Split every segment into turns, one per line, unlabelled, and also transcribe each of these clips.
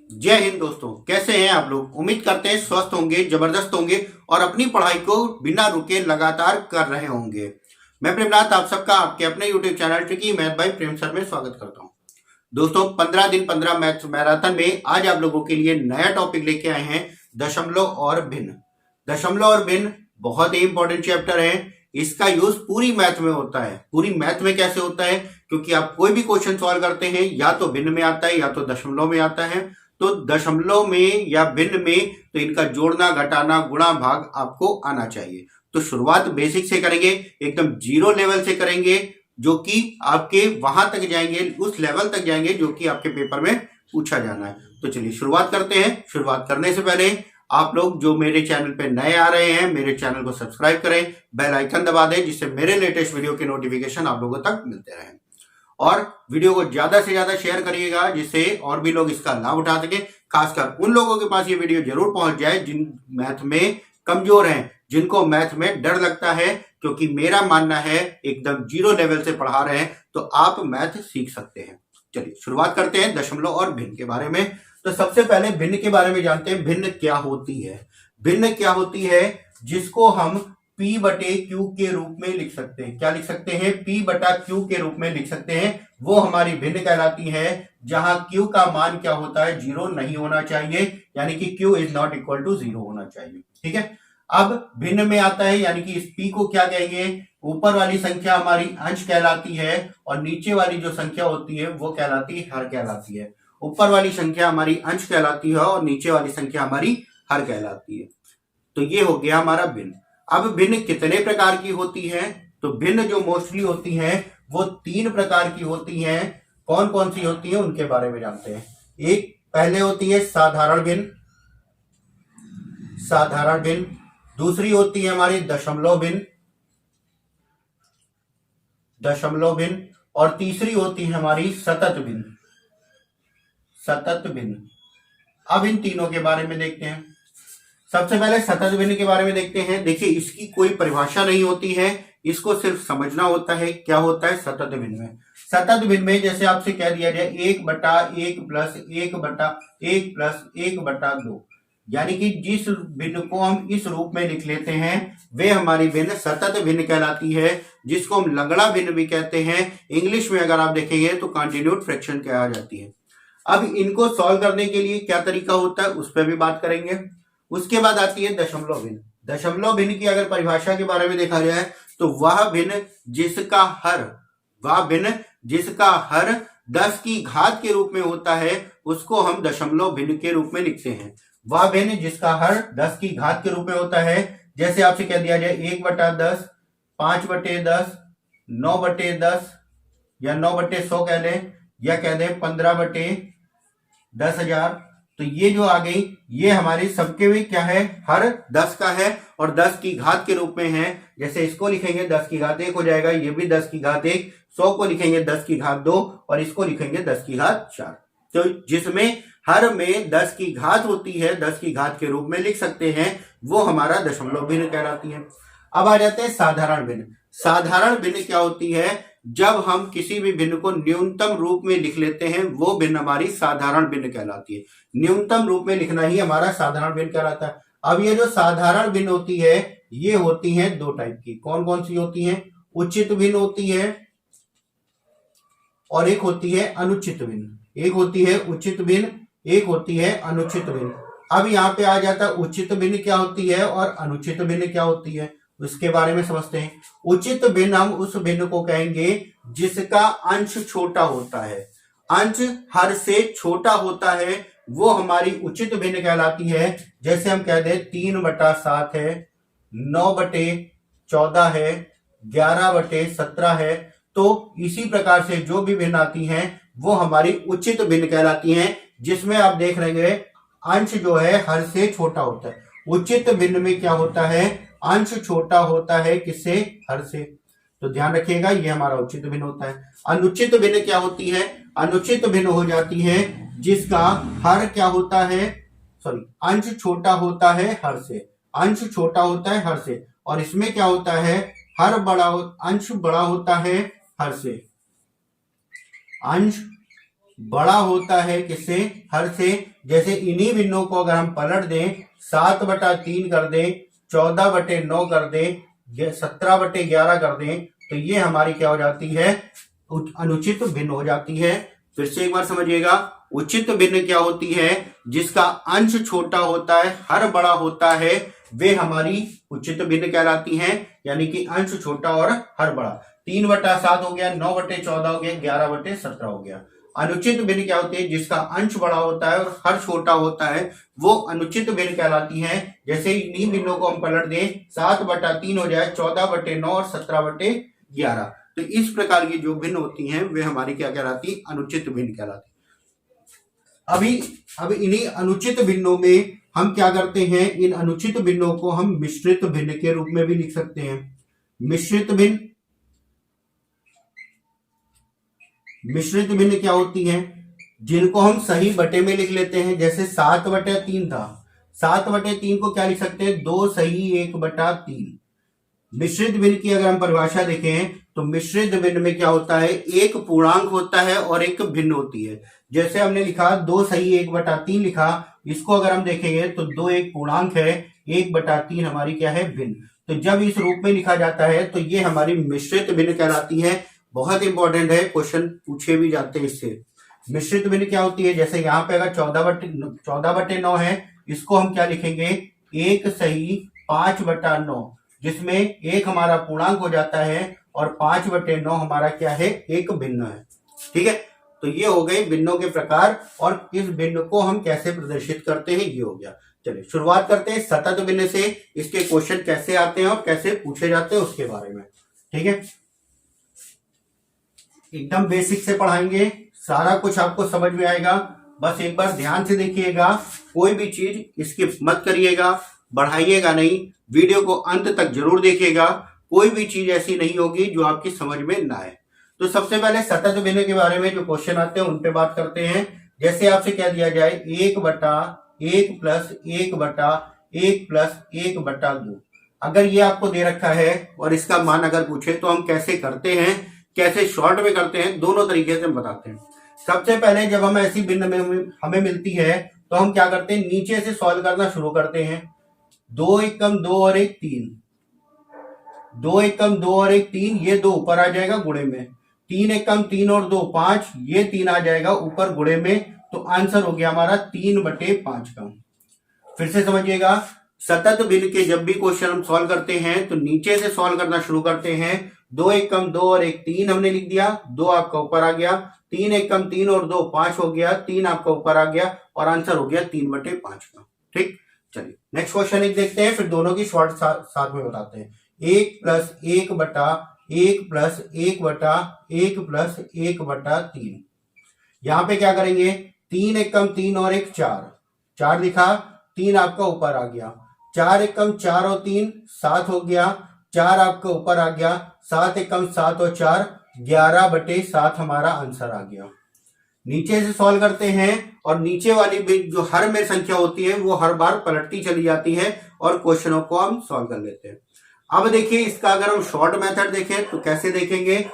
जय हिंद दोस्तों, कैसे हैं आप लोग। उम्मीद करते हैं स्वस्थ होंगे, जबरदस्त होंगे और अपनी पढ़ाई को बिना रुके लगातार कर रहे होंगे। मैं प्रेमनाथ आप सबका आपके अपने YouTube channel tricky math bye प्रेम सर में स्वागत करता हूं। दोस्तों 15 दिन 15 मैथ मैराथन में आज आप लोगों के लिए नया टॉपिक लेके आए हैं, दशमलव और भिन्न। दशमलव और भिन्न बहुत ही इंपॉर्टेंट चैप्टर है। इसका यूज पूरी मैथ में होता है। पूरी मैथ में कैसे होता है? क्योंकि आप कोई भी क्वेश्चन सॉल्व करते हैं या तो भिन्न में आता है या तो दशमलव में आता है। तो दशमलव में या भिन्न में तो इनका जोड़ना, घटाना, गुणा, भाग आपको आना चाहिए। तो शुरुआत बेसिक से करेंगे, एकदम जीरो लेवल से करेंगे, जो कि आपके वहां तक जाएंगे, उस लेवल तक जाएंगे जो कि आपके पेपर में पूछा जाना है। तो चलिए शुरुआत करते हैं। शुरुआत करने से पहले आप लोग जो मेरे चैनल पे नए आ रहे हैं, मेरे चैनल को सब्सक्राइब करें, बेल आइकन दबा दें, जिससे मेरे लेटेस्ट वीडियो के नोटिफिकेशन आप लोगों तक मिलते रहें। और वीडियो को ज्यादा से ज्यादा शेयर करिएगा, जिससे और भी लोग इसका लाभ उठा सके। खासकर उन लोगों के पास ये वीडियो जरूर पहुंच जाए जिन मैथ में कमजोर हैं, जिनको मैथ में डर लगता है। क्योंकि मेरा मानना है एकदम जीरो लेवल से पढ़ा रहे हैं तो आप मैथ सीख सकते हैं। चलिए शुरुआत करते हैं दशमलव और भिन्न के बारे में। तो सबसे पहले भिन्न के बारे में जानते हैं। भिन्न क्या होती है? भिन्न क्या होती है जिसको हम P बटे Q के रूप में लिख सकते हैं। क्या लिख सकते हैं? P बटा Q के रूप में लिख सकते हैं। वो हमारी भिन्न कहलाती है, जहां Q का मान क्या होता है? जीरो नहीं होना चाहिए, यानी कि Q is not equal to zero होना चाहिए। ठीक है। अब भिन्न में आता है, यानी कि इस P को क्या कहेंगे? ऊपर वाली संख्या हमारी अंश कहलाती है और नीचे वाली जो संख्या होती है वो कहलाती है हर कहलाती है। ऊपर वाली संख्या हमारी अंश कहलाती है और नीचे वाली संख्या हमारी हर कहलाती है। तो ये हो गया हमारा भिन्न। अब भिन्न कितने प्रकार की होती है? तो भिन्न जो मोस्टली होती है वो 3 प्रकार की होती हैं। कौन कौन सी होती है उनके बारे में जानते हैं। एक पहले होती है साधारण भिन्न। साधारण भिन्न। दूसरी होती है हमारी दशमलव भिन्न। दशमलव भिन्न। और तीसरी होती है हमारी सतत भिन्न। सतत भिन्न। अब इन तीनों के बारे में देखते हैं। सबसे पहले सतत भिन्न के बारे में देखते हैं। देखिए, इसकी कोई परिभाषा नहीं होती है, इसको सिर्फ समझना होता है। क्या होता है सतत भिन्न में? सतत भिन्न में जैसे आपसे कह दिया जाए 1/1 प्लस 1/1 प्लस 1/2, यानी कि जिस भिन्न को हम इस रूप में लिख लेते हैं वे हमारी भिन्न सतत भिन्न कहलाती है, जिसको हम लंगड़ा भिन्न भी कहते हैं। इंग्लिश में अगर आप देखेंगे तो कॉन्टिन्यूड फ्रैक्शन कहा जाती है। अब इनको सॉल्व करने के लिए क्या तरीका होता है उस पर भी बात करेंगे। उसके बाद आती है दशमलव भिन्न। दशमलव भिन्न की अगर परिभाषा के बारे में देखा जाए तो वह भिन्न जिसका हर 10 की घात के रूप में होता है उसको हम दशमलव भिन्न के रूप में लिखते हैं। वह भिन्न जिसका हर 10 की घात के रूप में होता है। जैसे आपसे कह दिया जाए 1/10, 5/10, 9/10 या 9/100 कह लें, या कह दें 15/10,000। तो ये जो आ गई ये हमारी सबके भी क्या है? हर 10 का है और 10 की घात के रूप में है। जैसे इसको लिखेंगे 10 की घात 1 हो जाएगा, ये भी 10 की घात 1, 100 को लिखेंगे 10 की घात 2 और इसको लिखेंगे 10 की घात 4। तो जिसमें हर में 10 की घात होती है, 10 की घात के रूप में लिख सकते हैं, वो हमारा दशमलव भिन्न कहलाती है। अब आ जाते हैं साधारण भिन्न। साधारण भिन्न क्या होती है? जब हम किसी भी भिन्न को न्यूनतम रूप में लिख लेते हैं वो भिन्न हमारी साधारण भिन्न कहलाती है। न्यूनतम रूप में लिखना ही हमारा साधारण भिन्न कहलाता है। अब ये जो साधारण भिन्न होती है ये होती है 2 टाइप की। कौन कौन सी होती है? उचित भिन्न होती है और एक होती है अनुचित भिन्न। एक होती है उचित भिन्न, एक होती है अनुचित भिन्न। अब यहाँ पे आ जाता है उचित भिन्न क्या होती है और अनुचित भिन्न क्या होती है, उसके बारे में समझते हैं। उचित भिन्न हम उस भिन्न को कहेंगे जिसका अंश छोटा होता है। अंश हर से छोटा होता है, वो हमारी उचित भिन्न कहलाती है। जैसे हम कह दें 3/7 है, 9/14 है, 11/17 है। तो इसी प्रकार से जो भी भिन्न आती हैं वो हमारी उचित भिन्न कहलाती हैं, जिसमें आप देख रहे हैं अंश जो है हर से छोटा होता है। उचित भिन्न में क्या होता है? अंश छोटा होता है किससे? हर से। तो ध्यान रखिएगा ये हमारा उचित भिन्न होता है। अनुचित भिन्न क्या होती है? अनुचित भिन्न हो जाती है जिसका हर क्या होता है? अंश छोटा होता है हर से। अंश छोटा होता है हर से, और इसमें क्या होता है? अंश बड़ा होता है हर से। अंश बड़ा होता है किससे, हर से। जैसे इन्हीं भिन्नों को अगर हम पलट दें, 7/3 कर दें, 14/9 कर दें, 17/11 कर दें, तो ये हमारी क्या हो जाती है, अनुचित भिन्न हो जाती है। फिर से एक बार समझिएगा, उचित भिन्न क्या होती है, जिसका अंश छोटा होता है, हर बड़ा होता है, वे हमारी उचित भिन्न कहलाती हैं। यानी कि अंश छोटा और हर बड़ा। 3/7 हो गया, 9/14 हो गया, 11/17 हो गया। अनुचित भिन्न क्या होती है, जिसका अंश बड़ा होता है और हर छोटा होता है, वो अनुचित भिन्न कहलाती हैं। जैसे इन्हीं भिन्नों को हम पलट दें, 7/3 हो जाए, 14/9 और 17/11। तो इस प्रकार की जो भिन्न होती हैं वे हमारी क्या कहलाती, अनुचित भिन्न कहलाती। अब इन्हीं अनुचित भिन्नों में हम क्या करते हैं, इन अनुचित भिन्नों को हम मिश्रित भिन्न के रूप में भी लिख सकते हैं। मिश्रित भिन्न क्या होती हैं, जिनको हम सही बटे में लिख लेते हैं। जैसे 7/3 था, 7/3 को क्या लिख सकते हैं, 2 सही 1/3। मिश्रित भिन्न की अगर हम परिभाषा देखें तो मिश्रित भिन्न में क्या होता है, एक पूर्णांक होता है और एक भिन्न होती है। जैसे हमने लिखा 2 सही 1/3 लिखा, इसको अगर हम देखेंगे तो 2 एक पूर्णांक है, 1/3 हमारी क्या है, भिन्न। तो जब इस रूप में लिखा जाता है तो ये हमारी मिश्रित भिन्न कहलाती है। बहुत इंपॉर्टेंट है, क्वेश्चन पूछे भी जाते हैं इससे। मिश्रित भिन्न क्या होती है, जैसे यहाँ पे अगर 14/9 है, इसको हम क्या लिखेंगे, 1 सही 5/9, जिसमें एक हमारा पूर्णांक हो जाता है और 5/9 हमारा क्या है, एक भिन्न है। ठीक है, तो ये हो गए भिन्नों के प्रकार और इस भिन्न को हम कैसे प्रदर्शित करते हैं, ये हो गया। चलिए शुरुआत करते हैं सतत भिन्न से। इसके क्वेश्चन कैसे आते हैं और कैसे पूछे जाते हैं उसके बारे में। ठीक है, एकदम बेसिक से पढ़ाएंगे, सारा कुछ आपको समझ में आएगा। बस एक बार ध्यान से देखिएगा, कोई भी चीज स्किप मत करिएगा, बढ़ाइएगा नहीं, वीडियो को अंत तक जरूर देखिएगा। कोई भी चीज ऐसी नहीं होगी जो आपकी समझ में ना आए। तो सबसे पहले सतत भिन्न के बारे में जो क्वेश्चन आते हैं उन पे बात करते हैं। जैसे आपसे क्या दिया जाए, 1/1 + 1/1 + 1/2। अगर ये आपको दे रखा है और इसका मान अगर पूछे तो हम कैसे करते हैं, कैसे शॉर्ट में करते हैं, दोनों तरीके से हम बताते हैं। सबसे पहले जब हम ऐसी भिन्न में हमें मिलती है तो हम क्या करते हैं, नीचे से सॉल्व करना शुरू करते हैं। 2 एकम 2 और 1 3, 2 एकम 2 और 1 3, ये 2 ऊपर आ जाएगा गुणे में। 3 एकम 3 और 2 5, ये 3 आ जाएगा ऊपर गुणे में। तो आंसर हो गया हमारा 3/5 का। फिर से समझिएगा, सतत भिन्न के जब भी क्वेश्चन हम सॉल्व करते हैं तो नीचे से सॉल्व करना शुरू करते हैं। 2 एकम 2 और 1 3 हमने लिख दिया, 2 आपका ऊपर आ गया। 3 एकम 3 और 2 5 हो गया, 3 आपका ऊपर आ गया और आंसर हो गया 3/5 का। ठीक, चलिए नेक्स्ट क्वेश्चन एक देखते हैं, फिर दोनों की शॉर्ट साथ में बताते हैं। 1 + 1/1 + 1/1 + 1/3। यहां पे क्या करेंगे, 3 एकम 3 और 1 4, 4 लिखा, 3 आपका ऊपर आ गया। 4 एकम 4 और 3 7 हो गया, 4 आपका ऊपर आ गया। 7 एकम 7 और 4 11/7 हमारा आंसर आ गया। नीचे से सॉल्व करते हैं और नीचे वाली भी जो हर में संख्या होती है वो हर बार पलटती चली जाती है और क्वेश्चनों को हम सॉल्व कर लेते हैं। अब देखिए इसका अगर हम शॉर्ट मेथड देखें तो कैसे देखेंगे।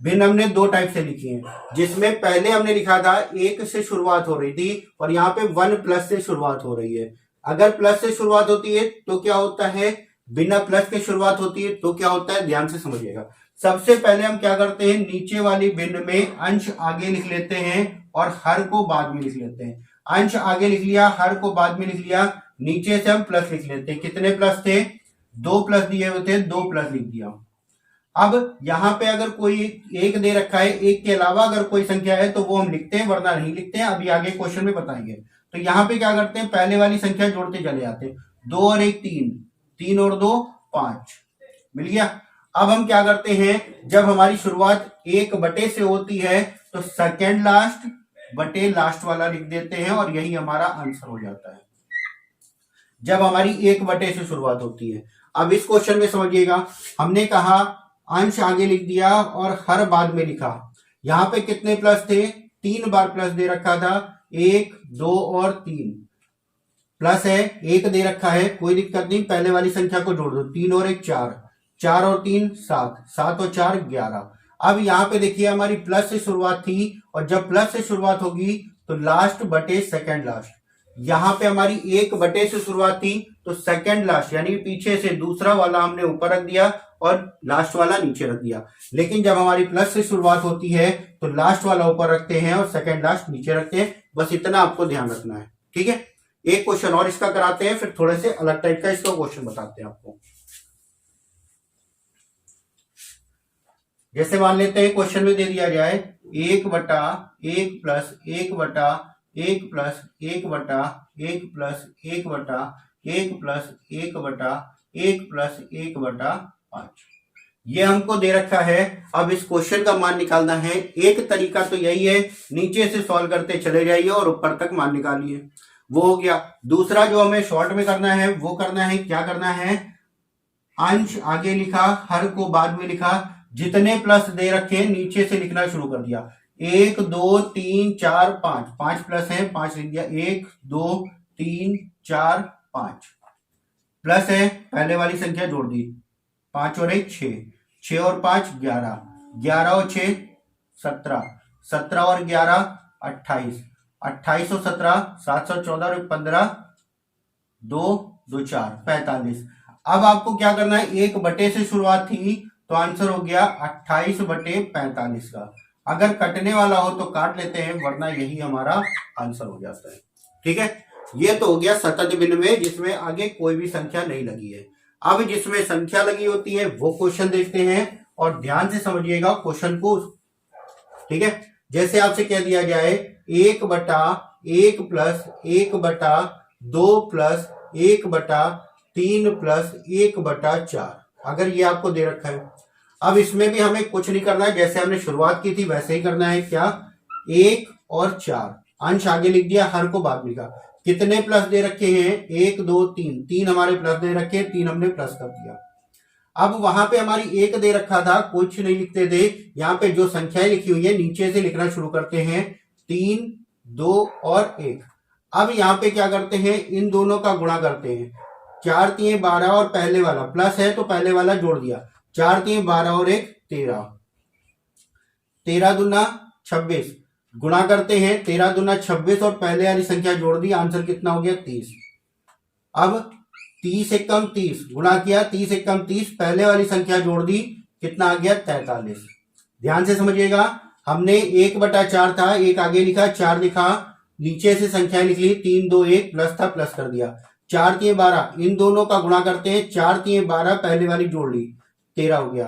भिन्न हमने 2 टाइप से लिखी है, जिसमें पहले हमने लिखा था 1 से शुरुआत हो रही थी और यहाँ पे 1 + से शुरुआत हो रही है। अगर प्लस से शुरुआत होती है तो क्या होता है, बिना प्लस के शुरुआत होती है तो क्या होता है, ध्यान से समझिएगा। सबसे पहले हम क्या करते हैं, नीचे वाली भिन्न में अंश आगे लिख लेते हैं और हर को बाद में लिख लेते हैं। अंश आगे लिख लिया, हर को बाद में लिख लिया, नीचे से हम प्लस लिख लेते हैं। कितने प्लस थे, 2 प्लस दिए हुए थे, 2 प्लस लिख दिया। अब यहां पे अगर कोई एक दे रखा है, एक के अलावा अगर कोई संख्या है तो वो हम लिखते हैं, वरना नहीं लिखते हैं। अभी आगे क्वेश्चन में बताएंगे। तो यहाँ पे क्या करते हैं, पहले वाली संख्या जोड़ते चले जाते हैं। 2 और 1 3, 3 और 2 5, मिल गया। अब हम क्या करते हैं, जब हमारी शुरुआत 1/, से होती है तो सेकेंड लास्ट बटे लास्ट वाला लिख देते हैं और यही हमारा आंसर हो जाता है, जब हमारी 1/, से शुरुआत होती है। अब इस क्वेश्चन में समझिएगा, हमने कहा अंश आगे लिख दिया और हर बाद में लिखा। यहां पे कितने प्लस थे, 3 बार प्लस दे रखा था, 1 2 और 3 प्लस है, 1 दे रखा है, कोई दिक्कत नहीं, पहले वाली संख्या को जोड़ दो। 3 और 1 4, 4 और 3 7, 7 और 4 11। अब यहाँ पे देखिए हमारी प्लस से शुरुआत थी और जब प्लस से शुरुआत होगी तो लास्ट बटे सेकंड लास्ट। यहां पे हमारी 1 बटे से शुरुआत थी तो सेकंड लास्ट यानी पीछे से दूसरा वाला हमने ऊपर रख दिया और लास्ट वाला नीचे रख दिया। लेकिन जब हमारी प्लस से शुरुआत होती है तो लास्ट वाला ऊपर रखते हैं और सेकंड लास्ट नीचे रखते हैं। बस इतना आपको ध्यान रखना है, ठीक है। एक क्वेश्चन और इसका कराते हैं, फिर थोड़े से अलग टाइप का इसका क्वेश्चन बताते हैं आपको। जैसे मान लेते हैं क्वेश्चन में दे दिया जाए 1 बटा 1 प्लस 1 बटा 1 प्लस 1 बटा 1 प्लस 1 बटा 1 प्लस 1 बटा 1 प्लस 1 बटा 5। ये हमको दे रखा है। अब इस क्वेश्चन का मान निकालना है। एक तरीका तो यही है, नीचे से सॉल्व करते चले जाइए और ऊपर तक मान निकालिए, वो हो गया। दूसरा जो हमें शॉर्ट में करना है वो करना है, क्या करना है, अंश आगे लिखा, हर को बाद में लिखा, जितने प्लस दे रखे नीचे से लिखना शुरू कर दिया। 1 2 3 4 5, 5 प्लस है 5 लिख दिया। 1 2 3 4 5 प्लस है, पहले वाली संख्या जोड़ दी, 5 और 1 6, 6 और 5 11, 11 और 6 17, 17 और 11 28, 28 और 17 714 और 15 2 2 4 45। अब आपको क्या करना है, 1 बटे से शुरुआत थी तो आंसर हो गया 28 बटे 45 का। अगर कटने वाला हो तो काट लेते हैं, वरना यही हमारा आंसर हो जाता है, ठीक है। ये तो हो गया सतत भिन्न में, जिसमें आगे कोई भी संख्या नहीं लगी है। अब जिसमें संख्या लगी होती है वो क्वेश्चन देखते हैं और ध्यान से समझिएगा क्वेश्चन को, ठीक है। जैसे आपसे कह दिया जाए 1 बटा 1 प्लस 1 बटा 2 प्लस 1 बटा 3 प्लस 1 बटा 4, अगर ये आपको दे रखा है। अब इसमें भी हमें कुछ नहीं करना है, जैसे हमने शुरुआत की थी वैसे ही करना है। क्या, 1 और 4, अंश आगे लिख दिया, हर को बाद लिखा। कितने प्लस दे रखे हैं, 1 2 3, 3 हमारे प्लस दे रखे, 3 हमने प्लस कर दिया। अब वहां पे हमारी 1 दे रखा था, कुछ नहीं लिखते थे। यहाँ पे जो संख्याएं लिखी हुई है नीचे से लिखना शुरू करते हैं, 3 2 और 1। अब यहाँ पे क्या करते हैं, इन दोनों का गुणा करते हैं। 4 3 12 और पहले वाला प्लस है तो पहले वाला जोड़ दिया, 4 3 12 और 1 13, 13 दूना 26, गुणा करते हैं, 13 दूना 26 और पहले वाली संख्या जोड़ दी, आंसर कितना हो गया 30। अब 30 एकम 30, गुणा किया, 30 एकम 30, पहले वाली संख्या जोड़ दी, कितना आ गया 43। ध्यान से समझिएगा, हमने 1 बटा 4 था, 1 आगे लिखा, 4 लिखा, नीचे से संख्या लिख ली, 3 2 1 प्लस था, प्लस कर दिया। 4 3 12, इन दोनों का गुणा करते हैं, 4 3 12, पहले वाली जोड़ ली, 13 हो गया।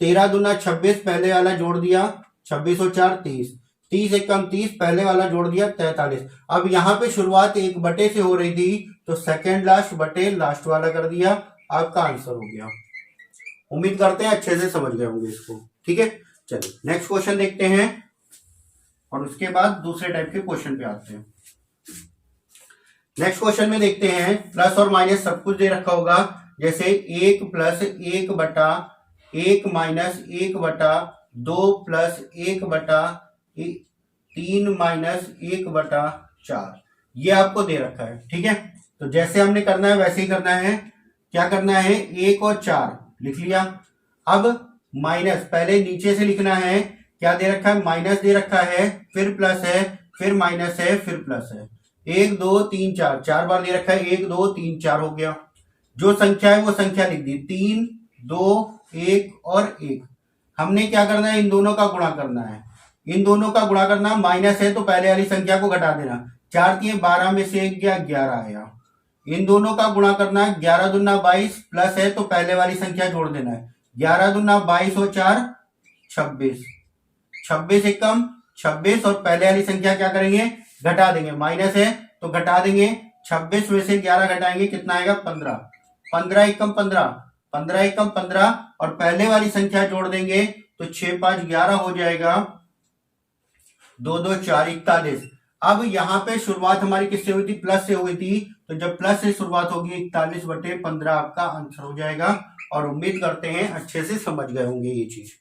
13 दूना 26, पहले वाला जोड़ दिया, 26 और 4 30, 30 एकम 30, पहले वाला जोड़ दिया 43। अब यहाँ पे शुरुआत 1 बटे से हो रही थी तो सेकंड लास्ट बटे लास्ट वाला कर दिया, आपका आंसर हो गया। उम्मीद करते हैं अच्छे से समझ गए होंगे इसको, ठीक है। चलिए नेक्स्ट क्वेश्चन देखते हैं और उसके बाद दूसरे टाइप के क्वेश्चन पे आते हैं। नेक्स्ट क्वेश्चन में देखते हैं, प्लस और माइनस सब कुछ दे रखा होगा। जैसे 1 प्लस 1 बटा 1 माइनस 1 बटा 2 प्लस 1 बटा 3 माइनस 1 बटा 4, ये आपको दे रखा है, ठीक है। तो जैसे हमने करना है वैसे ही करना है। क्या करना है, 1 और 4 लिख लिया। अब माइनस पहले नीचे से लिखना है, क्या दे रखा है, माइनस दे रखा है, फिर प्लस है, फिर माइनस है, फिर प्लस है। 1 2 3 4, 4 बार दे रखा है, 1 2 3 4 हो गया। जो संख्या है वो संख्या लिख दी, 3 2 1 और 1। हमने क्या करना है, इन दोनों का गुणा करना है। इन दोनों का गुणा करना, माइनस है तो पहले वाली संख्या को घटा देना, 4 3 12 में से 1 गया, 11 आया। इन दोनों का गुणा करना है, 11 दूना 22, प्लस है तो पहले वाली संख्या जोड़ देना है, 11 दूना 22 और 4 26, 26 एकम 26 और पहले वाली संख्या क्या करेंगे, घटा देंगे, माइनस है तो घटा देंगे, 26 में से 11 घटाएंगे, कितना आएगा 15, 15 एकम 15, 15 एकम 15 और पहले वाली संख्या जोड़ देंगे तो 6 5 11 हो जाएगा, 2 2 4 41। अब यहाँ पे शुरुआत हमारी किससे हुई थी, प्लस से हुई थी, तो जब प्लस से शुरुआत होगी 41 बटे 15 आपका आंसर हो जाएगा। और उम्मीद करते हैं अच्छे से समझ गए होंगे ये चीज।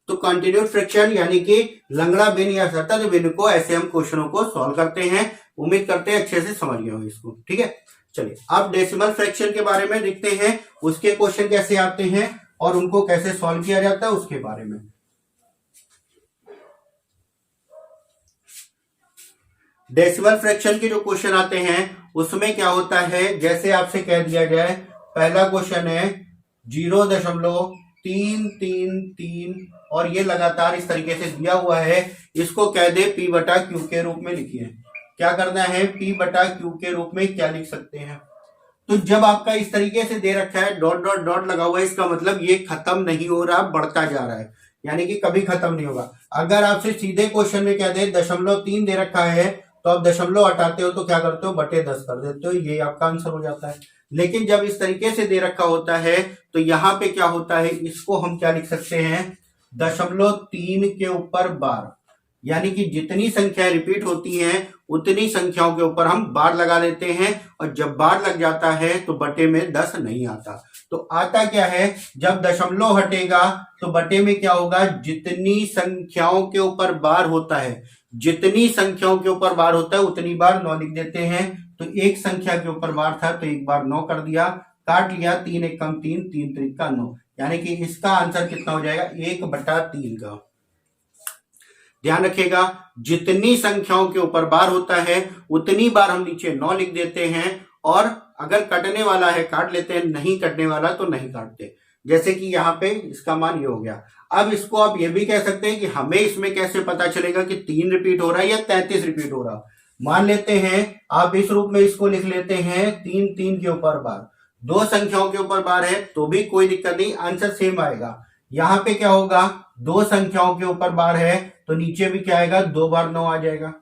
तो कंटिन्यूड फ्रैक्शन यानी कि लंगड़ा भिन्न या सतत भिन्न को ऐसे हम क्वेश्चनों को सॉल्व करते हैं। उम्मीद करते हैं अच्छे से समझ गए होंगे इसको, ठीक है। चलिए अब डेसिमल फ्रैक्शन के बारे में देखते हैं, उसके क्वेश्चन कैसे आते हैं और उनको कैसे सॉल्व किया जाता है उसके बारे में। डेसिमल फ्रैक्शन के जो क्वेश्चन आते हैं उसमें क्या होता है, जैसे आपसे कह दिया जाए पहला क्वेश्चन है 0.333 और ये लगातार इस तरीके से दिया हुआ है, इसको कह दे P बटा Q के रूप में लिखिए। क्या करना है, P बटा Q के रूप में क्या लिख सकते हैं। तो जब आपका इस तरीके से दे रखा है डॉट डॉट डॉट लगा हुआ है, इसका मतलब ये खत्म नहीं हो रहा, बढ़ता जा रहा है, यानी कि कभी खत्म नहीं होगा। अगर आपसे सीधे क्वेश्चन में कह दे 0.3 दे रखा है तो आप दशमलव हटाते हो तो क्या करते हो, बटे 10 कर देते हो, ये आपका आंसर हो जाता है। लेकिन जब इस तरीके से दे रखा होता है तो यहाँ पे क्या होता है, इसको हम क्या लिख सकते हैं, 0.3 के ऊपर बार, यानी कि जितनी संख्या रिपीट होती हैं उतनी संख्याओं के ऊपर हम बार लगा लेते हैं, और जब बार लग जाता है तो बटे में 10 नहीं आता। तो आता क्या है, जब दशमलव हटेगा तो बटे में क्या होगा, जितनी संख्याओं के ऊपर बार होता है, जितनी संख्याओं के ऊपर बार होता है उतनी बार 9 लिख देते हैं। तो एक संख्या के ऊपर बार था तो एक बार 9 कर दिया, काट लिया, 3 एक कम 3, 3 3 का 9, यानी कि इसका आंसर कितना हो जाएगा, 1/3 का। ध्यान रखिएगा, जितनी संख्याओं के ऊपर बार होता है उतनी बार हम नीचे 9 लिख देते हैं, और अगर कटने वाला है काट लेते हैं, नहीं कटने वाला तो नहीं काटते। जैसे कि यहाँ पे इसका मान ये हो गया। अब इसको आप ये भी कह सकते हैं कि हमें इसमें कैसे पता चलेगा कि 3 रिपीट हो रहा है या 33 रिपीट हो रहा। मान लेते हैं आप इस रूप में इसको लिख लेते हैं 3 3 के ऊपर बार, दो संख्याओं के ऊपर बार है तो भी कोई दिक्कत नहीं, आंसर सेम आएगा। यहाँ पे क्या होगा, दो संख्याओं के ऊपर बार है तो नीचे भी क्या आएगा, 2 बार 9 आ जाएगा।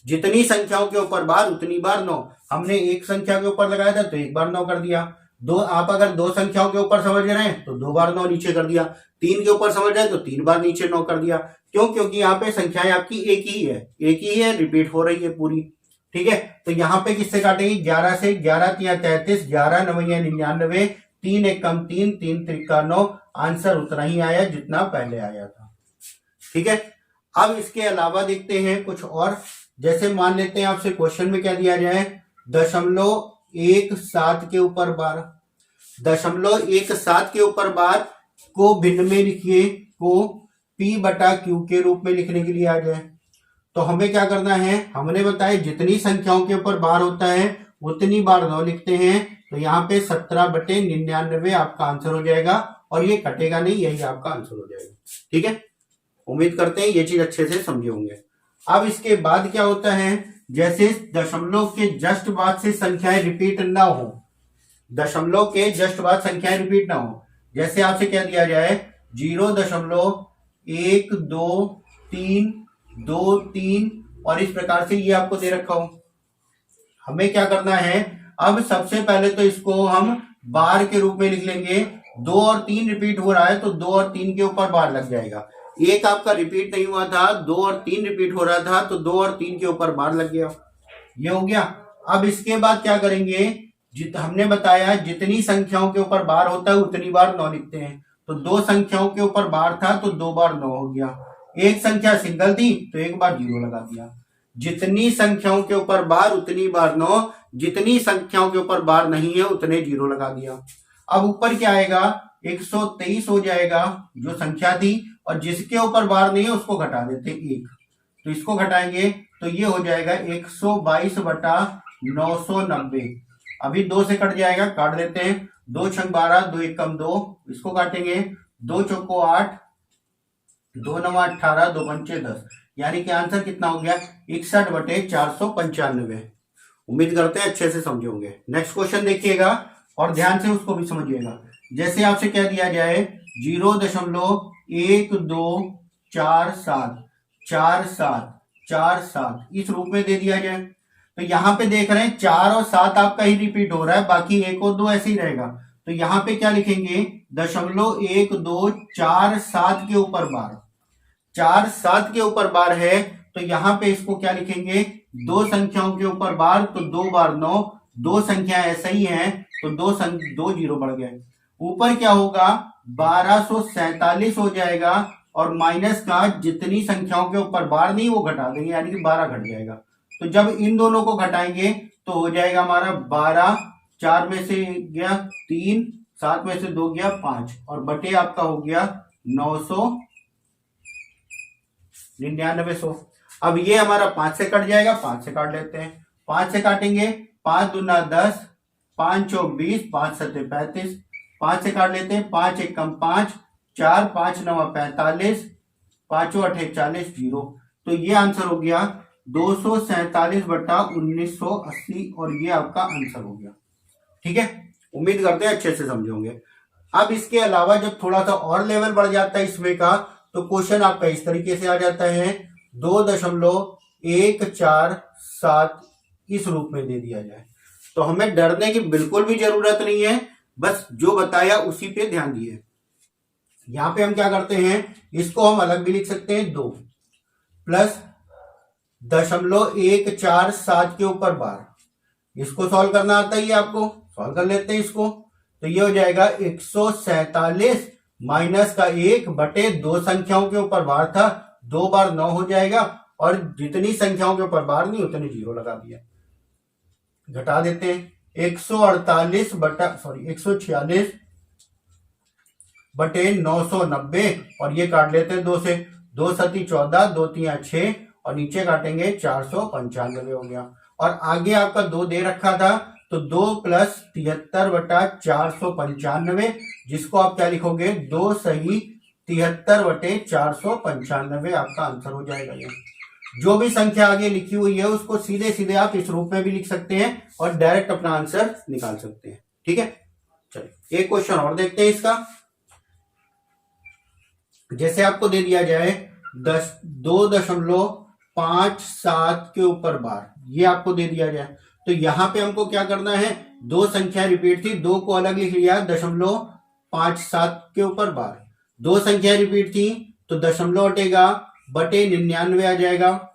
जितनी संख्याओं के ऊपर बार उतनी बार 9, हमने एक संख्या के ऊपर लगाया था तो एक बार 9 कर दिया। दो, आप अगर दो संख्याओं के ऊपर समझ रहे हैं तो 2 बार 9 नीचे कर दिया, 3 के ऊपर समझ रहे हैं तो 3 बार नीचे 9 कर दिया। क्यों, क्योंकि यहाँ पे संख्याएं आपकी एक ही है, रिपीट हो रही है पूरी। ठीक है, तो यहाँ पे किससे काटेंगे, 11 से, 11 तिया 33, 11 नवैया 99, 3 एक कम 3, 3 त्रिका 9, आंसर उतना ही आया जितना पहले आया था। ठीक है, अब इसके अलावा देखते हैं कुछ और। जैसे मान लेते हैं आपसे क्वेश्चन में क्या दिया जाए, 0.17 के ऊपर बार, 0.17 के ऊपर बार को भिन्न में लिखिए, को P बटा Q के रूप में लिखने के लिए आ जाए तो हमें क्या करना है, हमने बताया जितनी संख्याओं के ऊपर बार होता है उतनी बार 9 लिखते हैं। तो यहाँ पे 17/99 आपका आंसर हो जाएगा, और ये कटेगा नहीं, यही आपका आंसर हो जाएगा। ठीक है, उम्मीद करते हैं ये चीज अच्छे से समझे होंगे। अब इसके बाद क्या होता है, जैसे दशमलव के जस्ट बाद से संख्याएं रिपीट ना हो, दशमलव के जस्ट बाद संख्याएं रिपीट ना हो, जैसे आपसे क्या दिया जाए 0.12323 और इस प्रकार से ये आपको दे रखा हो। हमें क्या करना है, अब सबसे पहले तो इसको हम बार के रूप में लिख लेंगे। 2 और 3 रिपीट हो रहा है तो 2 और 3 के ऊपर बार लग जाएगा। एक आपका रिपीट नहीं हुआ था, 2 और 3 रिपीट हो रहा था तो 2 और 3 के ऊपर बार लग गया, ये हो गया। अब इसके बाद क्या करेंगे, हमने बताया जितनी संख्याओं के ऊपर बार होता है उतनी बार 9 लिखते हैं। तो दो संख्याओं के ऊपर बार था तो 2 बार 9 हो गया। एक संख्या सिंगल थी तो एक बार 0 लगा दिया। जितनी संख्याओं के ऊपर बार उतनी बार 9, जितनी संख्याओं के ऊपर बार नहीं है उतने 0 लगा दिया। अब ऊपर क्या आएगा, 123 हो जाएगा जो संख्या थी, और जिसके ऊपर बार नहीं है उसको घटा देते 1, तो इसको घटाएंगे तो ये हो जाएगा 122/990। अभी 2 से कट जाएगा, काट देते हैं, 2 छंग 12, 2 एक कम 2, इसको काटेंगे, 2 चौको 8, 2 नवा 18, 2 पंचे 10, यानी कि आंसर कितना हो गया 61/495। उम्मीद करते हैं अच्छे से समझे होंगे। नेक्स्ट क्वेश्चन देखिएगा और ध्यान से उसको भी समझिएगा। जैसे आपसे क्या दिया जाए 0.12474747 इस रूप में दे दिया जाए, तो यहाँ पे देख रहे हैं 4 और 7 आपका ही रिपीट हो रहा है, बाकी 1 और 2 ऐसे ही रहेगा। तो यहाँ पे क्या लिखेंगे, 0.1247 के ऊपर बार, 4 7 के ऊपर बार है तो यहाँ पे इसको क्या लिखेंगे, दो संख्याओं के ऊपर बार तो 2 बार 9, दो संख्या ऐसा ही है तो 2 0 बढ़ गए। ऊपर क्या होगा 1247 हो जाएगा, और माइनस का जितनी संख्याओं के ऊपर बार नहीं वो घटा देंगे, यानी कि 12 घट जाएगा। तो जब इन दोनों को घटाएंगे तो हो जाएगा हमारा 12, 4 में से गया 3, 7 में से 2 गया 5, और बटे आपका हो गया 999। अब ये हमारा 5 से कट जाएगा, 5 से काट लेते हैं, 5 से काटेंगे, 5 दूना 10, 5 चौक 20, 5 सत्ते 35, 5 से काट लेते हैं, 5 एक कम 5, 4 5 नवा 45, 5 अठे 40, 0। तो ये आंसर हो गया 247/1980 और ये आपका आंसर हो गया। ठीक है, उम्मीद करते हैं अच्छे से समझे होंगे। अब इसके अलावा जब थोड़ा सा और लेवल बढ़ जाता है इसमें का, तो क्वेश्चन आपका इस तरीके से आ जाता है, 2.147 इस रूप में दे दिया जाए। तो हमें डरने की बिल्कुल भी जरूरत नहीं है, बस जो बताया उसी पे ध्यान दिए। यहां पे हम क्या करते हैं, इसको हम अलग भी लिख सकते हैं, 2 प्लस 0.147 के ऊपर बार। इसको सॉल्व करना आता ही है आपको, सॉल्व कर लेते हैं इसको। तो ये हो जाएगा 147 माइनस का 1 बटे 2 संख्याओं के ऊपर बार था, 2 बार 9 हो जाएगा, और जितनी संख्याओं के ऊपर बार नहीं उतनी 0 लगा दिया। घटा देते हैं, 146 बटे 990, और ये काट लेते हैं 2 से, 2 सती 14, 2 तिया 6, और नीचे काटेंगे 495 हो गया। और आगे आपका 2 दे रखा था, तो 2 प्लस 73/495, जिसको आप क्या लिखोगे, 2 सही 73/495 आपका आंसर हो जाएगा। ये जो भी संख्या आगे लिखी हुई है उसको सीधे सीधे आप इस रूप में भी लिख सकते हैं और डायरेक्ट अपना आंसर निकाल सकते हैं। ठीक है, चलिए एक क्वेश्चन और देखते हैं इसका। जैसे आपको दे दिया जाए 2.57 के ऊपर बार, ये आपको दे दिया जाए, तो यहां पे हमको क्या करना है, 2 संख्या रिपीट थी, 2 को अलग लिख लिया, 0.57 के ऊपर बार। 2 संख्या रिपीट थी तो दशमलव हटेगा, बटे 99 आ जाएगा।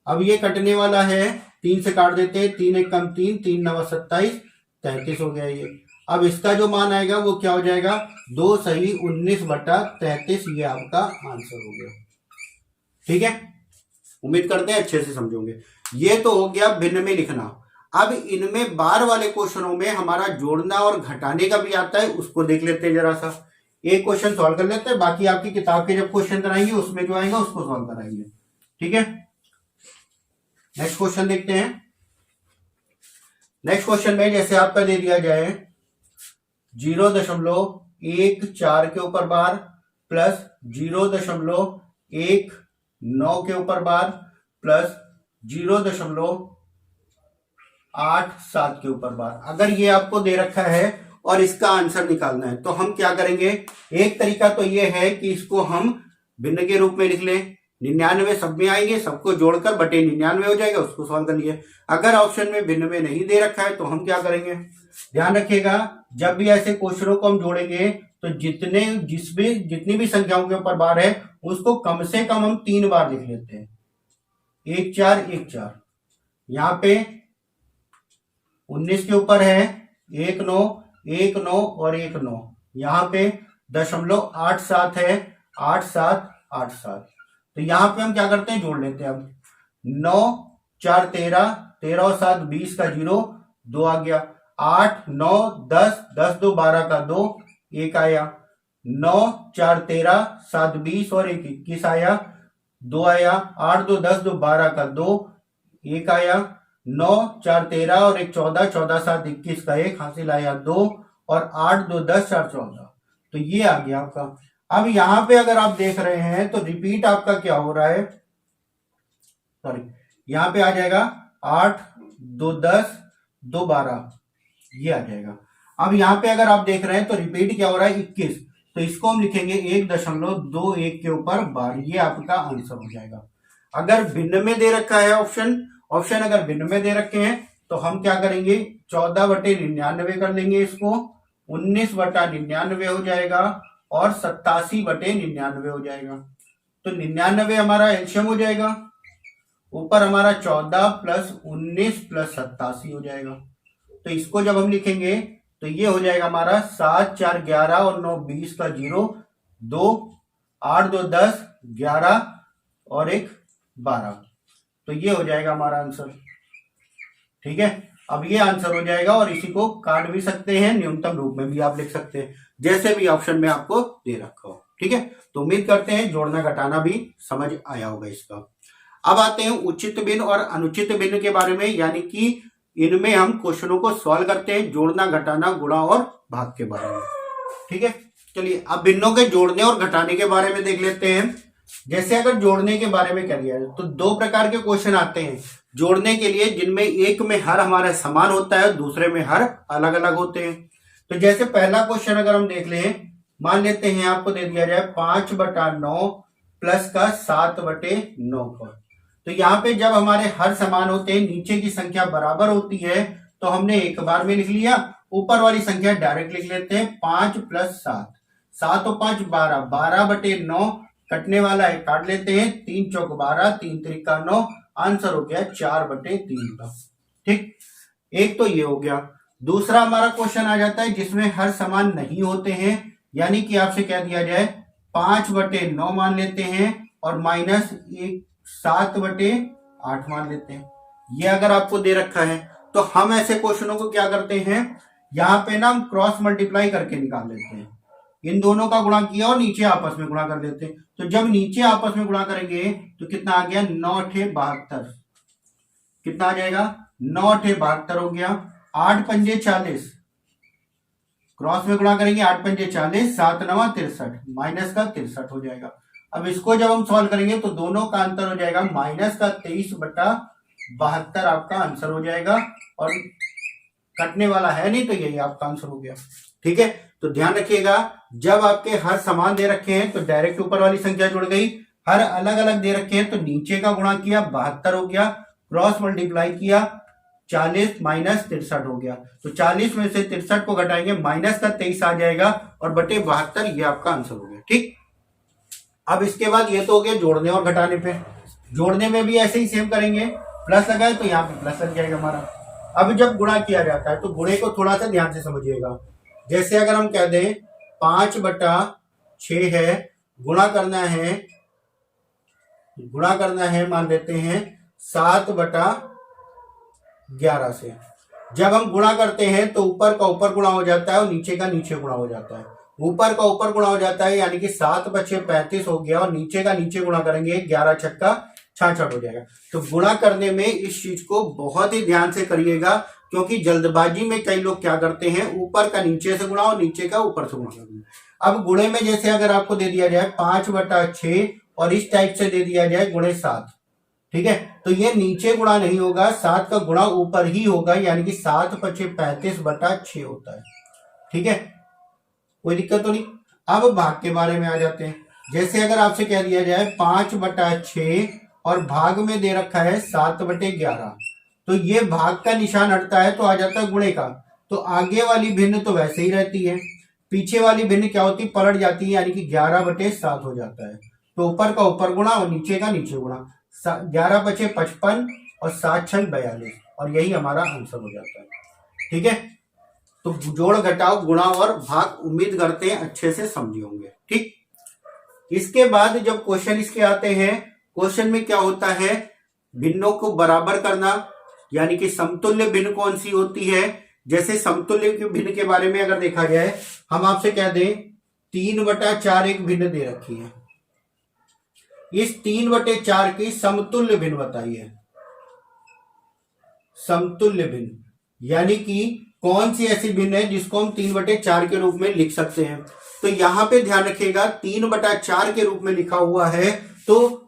अब ये कटने वाला है, 3 से काट देते हैं, 3 एक कम 3, 3 नवा 27, 33 हो गया ये। अब इसका जो मान आएगा वो क्या हो जाएगा, 2 सही 19/33, ये आपका आंसर हो गया। ठीक है, उम्मीद करते हैं अच्छे से समझोगे। ये तो हो गया भिन्न में लिखना। अब इनमें बार वाले क्वेश्चनों में हमारा जोड़ना और घटाने का भी आता है, उसको देख लेते हैं जरा सा। एक क्वेश्चन सॉल्व कर लेते हैं, बाकी आपकी किताब के जब क्वेश्चन कराएंगे उसमें जो आएगा उसको सॉल्व कराएंगे। ठीक है, नेक्स्ट क्वेश्चन देखते हैं। नेक्स्ट क्वेश्चन में जैसे आपका दे दिया जाए 0.14 के ऊपर बार प्लस 0.19 के ऊपर बार प्लस 0.87 के ऊपर बार। अगर ये आपको दे रखा है और इसका आंसर निकालना है तो हम क्या करेंगे, एक तरीका तो ये है कि इसको हम भिन्न के रूप में लिख लें, 99 सब में आएंगे, सबको जोड़कर बटे 99 हो जाएगा, उसको सॉल्व कर लिए। अगर ऑप्शन में भिन्न में नहीं दे रखा है तो हम क्या करेंगे, ध्यान रखिएगा जब भी ऐसे क्वेश्चनों को हम जोड़ेंगे तो जितनी भी संख्याओं के ऊपर बार है उसको कम से कम हम 3 बार लिख लेते हैं, 1 4 1 4। यहाँ पे 19 के ऊपर है 1 9 1 9 और 1 9, यहाँ पे 0.87 है 8 7 8 7। तो यहाँ पे हम क्या करते हैं, जोड़ लेते हैं। अब 9 4 13, 13 और 7 20 का 0, 2 आ गया, 8 9 10, 10 2 12 का 2, 1 आया, 9 4 13, 7 20 और 1 21 आया, 2 आया, 8 2 10 2 12 का 2, 1 आया, 9 4 13 और 1 14, 14 7 21 का 1 हासिल आया 2, और 8 2 10 4 14। तो ये आ गया आपका। अब यहां पे अगर आप देख रहे हैं तो रिपीट आपका क्या हो रहा है, सॉरी यहां पे आ जाएगा 8 2 10 2 12, ये आ जाएगा। अब यहां पे अगर आप देख रहे हैं तो रिपीट क्या हो रहा है 21, तो इसको हम लिखेंगे 1.21 के ऊपर बार, ये आपका आंसर हो जाएगा। अगर भिन्न में दे रखा है ऑप्शन अगर भिन्न में दे रखे हैं तो हम क्या करेंगे, 14/99 कर लेंगे, इसको 19/99 हो जाएगा और 87/99 हो जाएगा। तो 99 हमारा एलसीएम हो जाएगा, ऊपर हमारा 14 प्लस 19 प्लस 87 हो जाएगा। तो इसको जब हम लिखेंगे तो ये हो जाएगा हमारा 7 4 11 और 9 20 का 0, 2 8 2 10 11 और 1 12। तो ये हो जाएगा हमारा आंसर। ठीक है, अब ये आंसर हो जाएगा और इसी को काट भी सकते हैं, न्यूनतम रूप में भी आप लिख सकते हैं, जैसे भी ऑप्शन में आपको दे रखा हो। ठीक है, तो उम्मीद करते हैं जोड़ना घटाना भी समझ आया होगा इसका। अब आते हैं उचित भिन्न और अनुचित भिन्न के बारे में, यानी कि इनमें हम क्वेश्चनों को सॉल्व करते हैं, जोड़ना, घटाना, गुणा और भाग के बारे में। ठीक है, चलिए अब भिन्नों के जोड़ने और घटाने के बारे में देख लेते हैं। जैसे अगर जोड़ने के बारे में कर लिया तो दो प्रकार के क्वेश्चन आते हैं जोड़ने के लिए, जिनमें एक में हर हमारा समान होता है और दूसरे में हर अलग अलग होते हैं। तो जैसे पहला क्वेश्चन अगर हम देख लें, मान लेते हैं आपको दे दिया जाए 5/9 प्लस का 7/9 का। तो यहाँ पे जब हमारे हर समान होते हैं, नीचे की संख्या बराबर होती है, तो हमने एक बार में लिख लिया, ऊपर वाली संख्या डायरेक्ट लिख लेते हैं 5 + 7, 7 और 5 12, 12/9 कटने वाला है, काट लेते हैं, 3 चौक 12, 3 त्रिका 9, आंसर हो गया 4/3 का। ठीक, एक तो ये हो गया। दूसरा हमारा क्वेश्चन आ जाता है जिसमें हर समान नहीं होते हैं, यानी कि आपसे क्या दिया जाए 5/9 मान लेते हैं और माइनस 7/8 मान लेते हैं। ये अगर आपको दे रखा है तो हम ऐसे क्वेश्चनों को क्या करते हैं, यहाँ पे ना हम क्रॉस मल्टीप्लाई करके निकाल लेते हैं। इन दोनों का गुणा किया और नीचे आपस में गुणा कर देते हैं। तो जब नीचे आपस में गुणा करेंगे तो कितना आ गया 9×8 = 72। कितना आ जाएगा 9×8 = 72 हो गया। 8×5 = 40, क्रॉस में गुणा करेंगे 8×5 = 40, 7×9 = 63, माइनस का 63 हो जाएगा। अब इसको जब हम सॉल्व करेंगे तो दोनों का अंतर हो जाएगा माइनस का 23/72 आपका आंसर हो जाएगा, और कटने वाला है नहीं तो यही आपका आंसर हो गया। ठीक है, तो ध्यान रखिएगा, जब आपके हर समान दे रखे हैं तो डायरेक्ट ऊपर वाली संख्या जुड़ गई, हर अलग अलग दे रखे हैं तो नीचे का गुणा किया 72 हो गया, क्रॉस मल्टीप्लाई किया 40 माइनस 63 हो गया। तो 40 में से 63 को घटाएंगे, माइनस का 23 आ जाएगा और बटे 72, ये आपका आंसर हो गया। ठीक, अब इसके बाद ये तो हो गया जोड़ने और घटाने पे। जोड़ने में भी ऐसे ही सेम करेंगे, प्लस लगाए तो यहाँ पे प्लस लग जाएगा हमारा। अब जब गुणा किया जाता है तो गुणे को थोड़ा सा ध्यान से समझिएगा। जैसे अगर हम कह दें 5/6 है, गुणा करना है मान लेते हैं 7/11 से। जब हम गुणा करते हैं तो ऊपर का ऊपर गुणा हो जाता है और नीचे का नीचे गुणा हो जाता है। ऊपर का ऊपर गुणा हो जाता है, यानी कि 7/6 35 हो गया, और नीचे का नीचे गुणा करेंगे 11×6 = 66 हो जाएगा। तो गुणा करने में इस चीज को बहुत ही ध्यान से करिएगा, क्योंकि जल्दबाजी में कई लोग क्या करते हैं, ऊपर का नीचे से गुणा और नीचे का ऊपर से गुणा करते हैं। अब गुणे में जैसे अगर आपको दे दिया जाए 5/6 और इस टाइप से दे दिया जाए गुणे 7, ठीक है, तो ये नीचे गुणा नहीं होगा, 7 का गुणा ऊपर ही होगा, यानी कि 7×5 = 35/6 होता है। ठीक है, कोई दिक्कत तो नहीं। अब भाग के बारे में आ जाते हैं। जैसे अगर आपसे कह दिया जाए 5/6 और भाग में दे रखा है 7/11, तो ये भाग का निशान हटता है तो आ जाता है गुणे का। तो आगे वाली भिन्न तो वैसे ही रहती है, पीछे वाली भिन्न क्या होती है, पलट जाती है, यानी कि 11/7 हो जाता है। तो ऊपर का ऊपर गुणा और नीचे का नीचे गुणा, 11×5 = 55 और 7×6 = 42, और यही हमारा आंसर हो जाता है। ठीक है, तो जोड़ घटाव गुणा और भाग उम्मीद करते हैं अच्छे से समझे होंगे। ठीक, इसके बाद जब क्वेश्चन इसके आते हैं, क्वेश्चन में क्या होता है, भिन्नों को बराबर करना, यानी कि समतुल्य भिन्न कौन सी होती है। जैसे समतुल्य भिन्न के बारे में अगर देखा जाए, हम आपसे कह दें 3/4 एक भिन्न दे रखी है, इस 3/4 की समतुल्य भिन्न बताइए। समतुल्य भिन्न यानी कि कौन सी ऐसी भिन्न है जिसको हम 3/4 के रूप में लिख सकते हैं। तो यहां पे ध्यान रखिएगा, 3/4 के रूप में लिखा हुआ है तो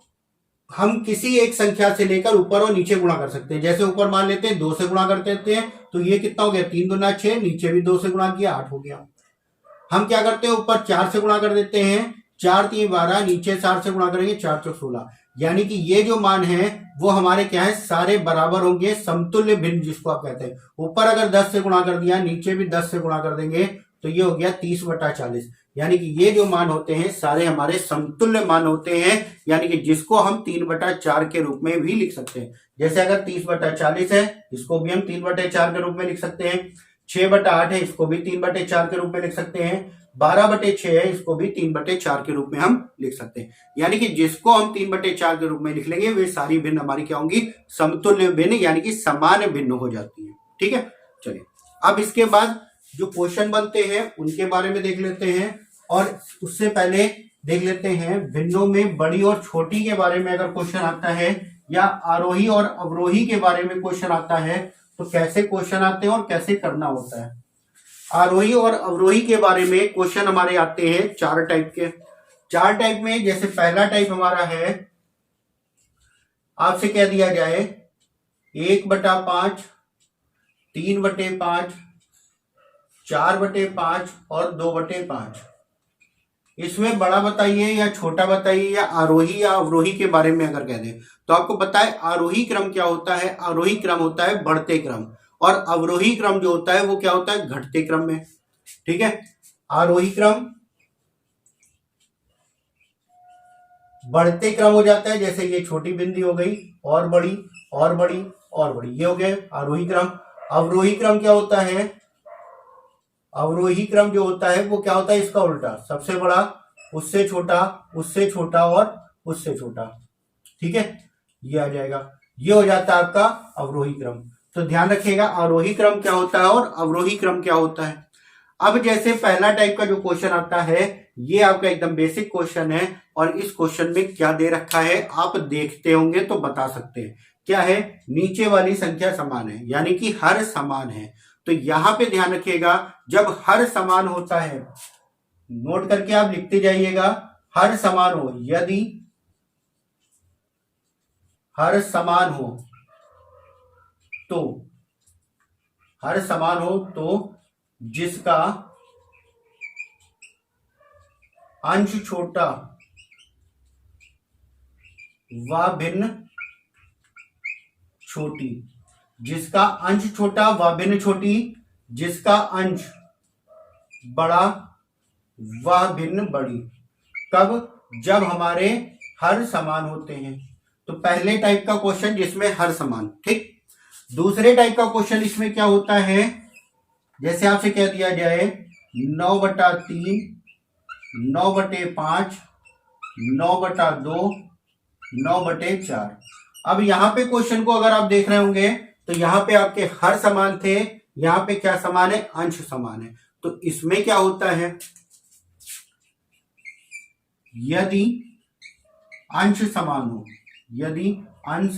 हम किसी एक संख्या से लेकर ऊपर और नीचे गुणा कर सकते हैं। जैसे ऊपर मान लेते हैं 2 से गुणा कर देते हैं, तो ये कितना हो गया 3 दूना 6, नीचे भी 2 से गुणा किया 8 हो गया। हम क्या करते हैं, ऊपर 4 से गुणा कर देते हैं, 4 3 12, नीचे 4 से गुणा करेंगे 4 4 16, यानी कि ये जो मान है वो हमारे क्या है, सारे बराबर होंगे, समतुल्य भिन्न जिसको आप कहते हैं। ऊपर अगर 10 से गुणा कर दिया, नीचे भी 10 से गुणा कर देंगे, तो ये हो गया 30/40, यानी कि ये जो मान होते हैं सारे हमारे समतुल्य मान होते हैं, यानी कि जिसको हम 3/4 के रूप में भी लिख सकते हैं। जैसे अगर 30/40 है, इसको भी हम 3/4 के रूप में लिख सकते हैं। 6/8 है, इसको भी 3/4 के रूप में लिख सकते हैं। 12/6 है, इसको भी 3/4 के रूप में हम लिख सकते हैं। यानी कि जिसको हम 3/4 के रूप में लिख लेंगे वे सारी भिन्न हमारी क्या होंगी, समतुल्य भिन्न, यानी कि समान भिन्न हो जाती है। ठीक है, चलिए अब इसके बाद जो क्वेश्चन बनते हैं उनके बारे में देख लेते हैं, और उससे पहले देख लेते हैं भिन्नों में बड़ी और छोटी के बारे में। अगर क्वेश्चन आता है या आरोही और अवरोही के बारे में क्वेश्चन आता है तो कैसे क्वेश्चन आते हैं और कैसे करना होता है। आरोही और अवरोही के बारे में क्वेश्चन हमारे आते हैं 4 टाइप के। 4 टाइप में जैसे पहला टाइप हमारा है, आपसे कह दिया जाए 1/5, 3/5, 4/5 और 2/5। इसमें बड़ा बताइए या छोटा बताइए, या आरोही या अवरोही के बारे में अगर कह दें तो आपको पता है आरोही क्रम क्या होता है। आरोही क्रम होता है बढ़ते क्रम, और अवरोही क्रम जो होता है वो क्या होता है, घटते क्रम में। ठीक है, आरोही क्रम बढ़ते क्रम हो जाता है, जैसे ये छोटी बिंदी हो गई, और बड़ी और बड़ी और बड़ी, ये हो गए आरोही क्रम। अवरोही क्रम क्या होता है, अवरोही क्रम जो होता है वो क्या होता है, इसका उल्टा, सबसे बड़ा, उससे छोटा, उससे छोटा और उससे छोटा। ठीक है, ये आ जाएगा, ये हो जाता है आपका अवरोही क्रम। तो ध्यान रखिएगा आरोही क्रम क्या होता है और अवरोही क्रम क्या होता है। अब जैसे पहला टाइप का जो क्वेश्चन आता है, ये आपका एकदम बेसिक क्वेश्चन है, और इस क्वेश्चन में क्या दे रखा है आप देखते होंगे तो बता सकते हैं। क्या है, नीचे वाली संख्या समान है, यानी कि हर समान है। तो यहां पे ध्यान रखिएगा, जब हर समान होता है, नोट करके आप लिखते जाइएगा, हर समान हो, यदि हर समान हो तो, हर समान हो तो जिसका अंश छोटा व भिन्न छोटी, जिसका अंश छोटा व भिन्न छोटी, जिसका अंश बड़ा व भिन्न बड़ी। कब, जब हमारे हर समान होते हैं। तो पहले टाइप का क्वेश्चन जिसमें हर समान। ठीक, दूसरे टाइप का क्वेश्चन इसमें क्या होता है, जैसे आपसे कह दिया जाए 9/3, 9/5, 9/2, 9/4। अब यहां पे क्वेश्चन को अगर आप देख रहे होंगे तो यहां पे आपके हर समान थे, यहां पे क्या समान है, अंश समान है। तो इसमें क्या होता है, यदि अंश समान हो, यदि अंश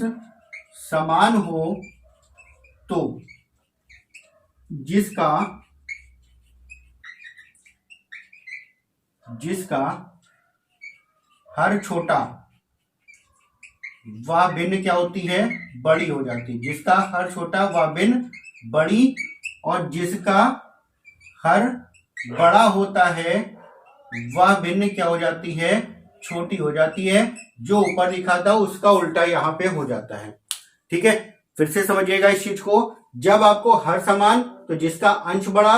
समान हो तो जिसका हर छोटा व भिन्न क्या होती है, बड़ी हो जाती है। जिसका हर छोटा व भिन्न बड़ी, और जिसका हर बड़ा होता है वह भिन्न क्या हो जाती है, छोटी हो जाती है। जो ऊपर लिखा था उसका उल्टा यहां पे हो जाता है। ठीक है, फिर से समझिएगा इस चीज को, जब आपको हर समान तो जिसका अंश बड़ा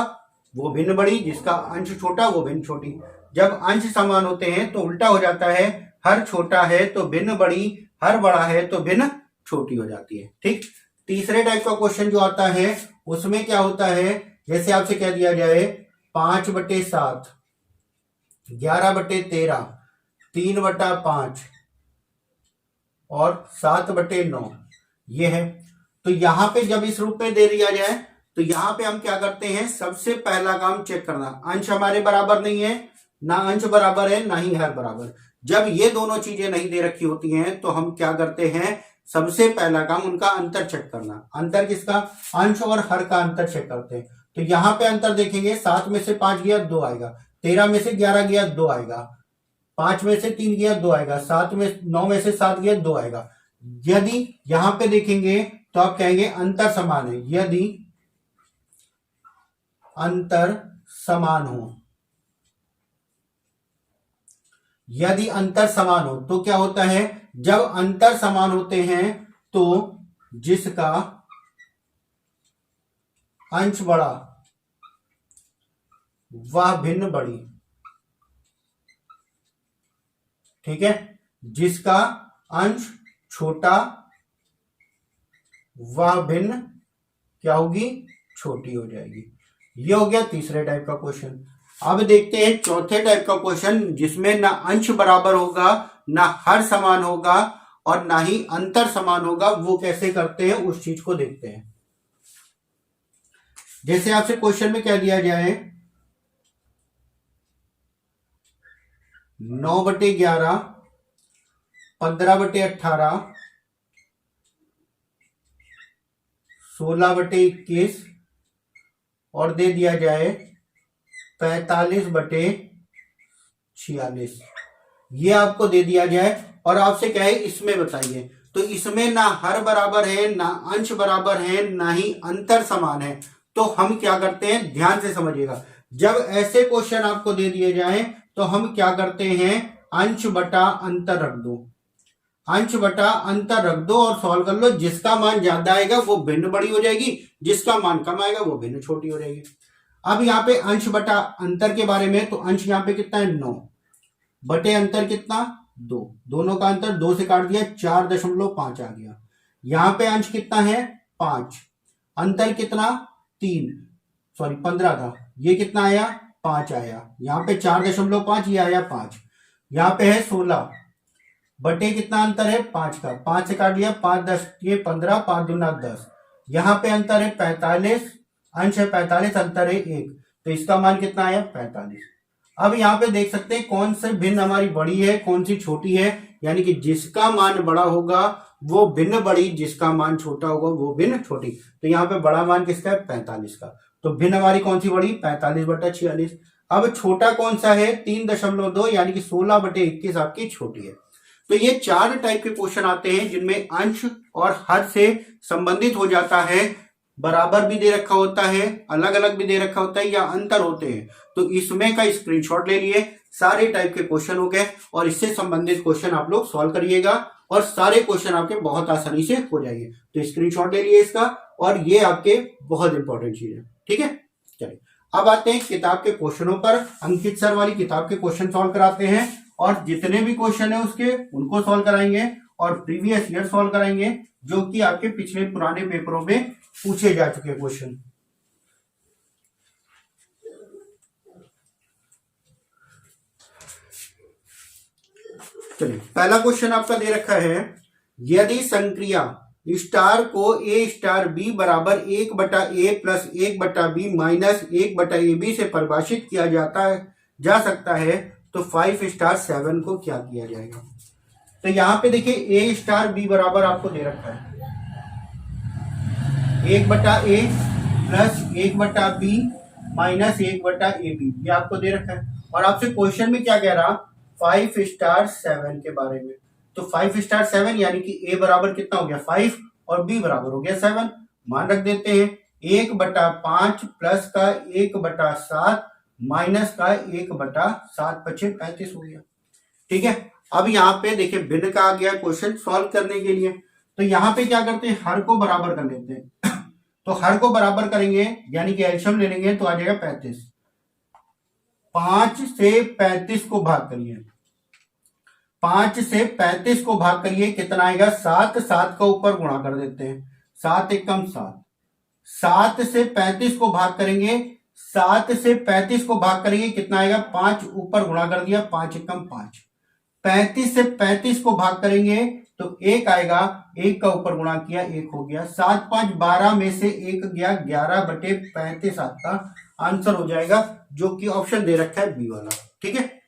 वो भिन्न बड़ी, जिसका अंश छोटा वो भिन्न छोटी। जब अंश समान होते हैं तो उल्टा हो जाता है, हर छोटा है तो भिन्न बड़ी, हर बड़ा है तो भिन्न छोटी हो जाती है। ठीक, तीसरे टाइप का क्वेश्चन जो आता है उसमें क्या होता है, जैसे आपसे कह दिया जाए 5/7, 11/13, 3/5 और 7/9, ये है। तो यहां पे जब इस रूप में दे दिया जाए तो यहां पे हम क्या करते हैं, सबसे पहला काम चेक करना, अंश हमारे बराबर नहीं है, ना अंश बराबर है ना ही हर बराबर। जब ये दोनों चीजें नहीं दे रखी होती हैं तो हम क्या करते हैं, सबसे पहला काम उनका अंतर चेक करना। अंतर किसका, अंश और हर का अंतर चेक करते हैं। तो यहां पे अंतर देखेंगे, 7 में से 5 गया 2 आएगा, 13 में से 11 गया 2 आएगा, 5 में से 3 गया 2 आएगा, 9 में से 7 गया 2 आएगा। यदि यहां पे देखेंगे तो आप कहेंगे अंतर समान है। यदि अंतर समान हो, यदि अंतर समान हो तो क्या होता है, जब अंतर समान होते हैं तो जिसका अंश बड़ा वह भिन्न बड़ी। ठीक है, जिसका अंश छोटा वह भिन्न क्या होगी, छोटी हो जाएगी। ये हो गया तीसरे टाइप का क्वेश्चन। अब देखते हैं चौथे टाइप का क्वेश्चन, जिसमें ना अंश बराबर होगा, ना हर समान होगा और ना ही अंतर समान होगा। वो कैसे करते हैं उस चीज को देखते हैं। जैसे आपसे क्वेश्चन में क्या दिया जाए, 9/11, 15/18, 16/21 और दे दिया जाए 45/46, ये आपको दे दिया जाए और आपसे क्या है इसमें बताइए। तो इसमें ना हर बराबर है, ना अंश बराबर है, ना ही अंतर समान है। तो हम क्या करते हैं, ध्यान से समझिएगा, जब ऐसे क्वेश्चन आपको दे दिए जाएं तो हम क्या करते हैं, अंश बटा अंतर रख दो, अंश बटा अंतर रख दो और सॉल्व कर लो। जिसका मान ज्यादा आएगा वो भिन्न बड़ी हो जाएगी, जिसका मान कम आएगा वो भिन्न छोटी हो जाएगी। अब यहाँ पे अंश बटा अंतर के बारे में, तो अंश यहाँ पे कितना है 9 बटे अंतर कितना 2, दोनों का अंतर 2 से काट दिया 4.5 आ गया। यहाँ पे अंश कितना है 5, अंतर कितना 15 था, ये कितना आया 5 आया। यहाँ पे 4.5 ये आया 5। यहाँ पे है 16 बटे कितना अंतर है 5 का, 5 से काट दिया 5 10 ये 15, 5 दूना 10। यहाँ पे अंतर है 45, अंश है 45, अंतर है 1, तो इसका मान कितना आया 45। अब यहाँ पे देख सकते हैं कौन सी भिन्न हमारी बड़ी है, कौन सी छोटी है, यानी कि जिसका मान बड़ा होगा वो भिन्न बड़ी, जिसका मान छोटा होगा वो भिन्न छोटी। तो यहाँ पे बड़ा मान किसका है 45 का, तो भिन्न हमारी कौन सी बड़ी 45/46। अब छोटा कौन सा है 3.2, यानी कि 16/21 आपकी छोटी है। तो ये 4 टाइप के क्वेश्चन आते हैं जिनमें अंश और हर से संबंधित हो जाता है, बराबर भी दे रखा होता है, अलग अलग भी दे रखा होता है या अंतर होते हैं। तो इसमें का स्क्रीनशॉट ले लिए, सारे टाइप के क्वेश्चन हो गए और इससे संबंधित क्वेश्चन आप लोग सॉल्व करिएगा और सारे क्वेश्चन आपके बहुत आसानी से हो जाएंगे। तो स्क्रीनशॉट ले लिए इसका, और ये आपके बहुत इंपॉर्टेंट चीज है, ठीक है। चलिए अब आते हैं किताब के क्वेश्चनों पर। अंकित सर वाली किताब के क्वेश्चन सॉल्व कराते हैं और जितने भी क्वेश्चन है उसके उनको सॉल्व कराएंगे और प्रीवियस ईयर सॉल्व कराएंगे, जो कि आपके पिछले पुराने पेपरों में पूछे जा चुके क्वेश्चन। चलिए पहला क्वेश्चन आपका दे रखा है, यदि संक्रिया स्टार को a स्टार b बराबर 1/a plus 1/b minus 1/ab से परिभाषित किया जा सकता है तो 5 स्टार 7 को क्या किया जाएगा। तो यहां पे देखिए a स्टार b बराबर आपको दे रखा है 1/a plus 1/b minus 1/ab, ये आपको दे रखा है और आपसे क्वेश्चन में क्या कह रहा 5 स्टार 7 के बारे में। तो 5 स्टार 7 यानी कि a बराबर कितना हो गया 5 और b बराबर हो गया 7, मान रख देते हैं 1/5 प्लस का 1/7 माइनस का 1/7 25 35 हो गया, ठीक है। अब यहाँ पे देखिए भिन्न का आ गया क्वेश्चन सॉल्व करने के लिए, तो यहाँ पे क्या करते हैं हर को बराबर कर लेते हैं तो हर को बराबर करेंगे यानी कि एलसीएम ले लेंगे तो आ जाएगा 35। 5 से 35 को भाग करिए, 5 से 35 को भाग करिए कितना आएगा 7, 7 का ऊपर गुणा कर देते हैं 7 एकम 7, 7 से 35 को भाग करेंगे, 7 से 35 को भाग करेंगे कितना आएगा 5 ऊपर गुणा कर दिया 5 एकम 5, 35 से 35 को भाग करेंगे तो 1 आएगा, 1 का ऊपर गुणा किया 1 हो गया, 7 5 12 में से 1 गया 11/35 आपका आंसर हो जाएगा, जो कि ऑप्शन दे रखा है बी वाला, ठीक है।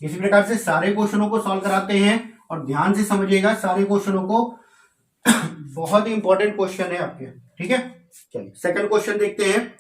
इसी प्रकार से सारे क्वेश्चनों को सॉल्व कराते हैं और ध्यान से समझिएगा सारे क्वेश्चनों को बहुत ही इंपॉर्टेंट क्वेश्चन है आपके, ठीक है। चलिए सेकंड क्वेश्चन देखते हैं।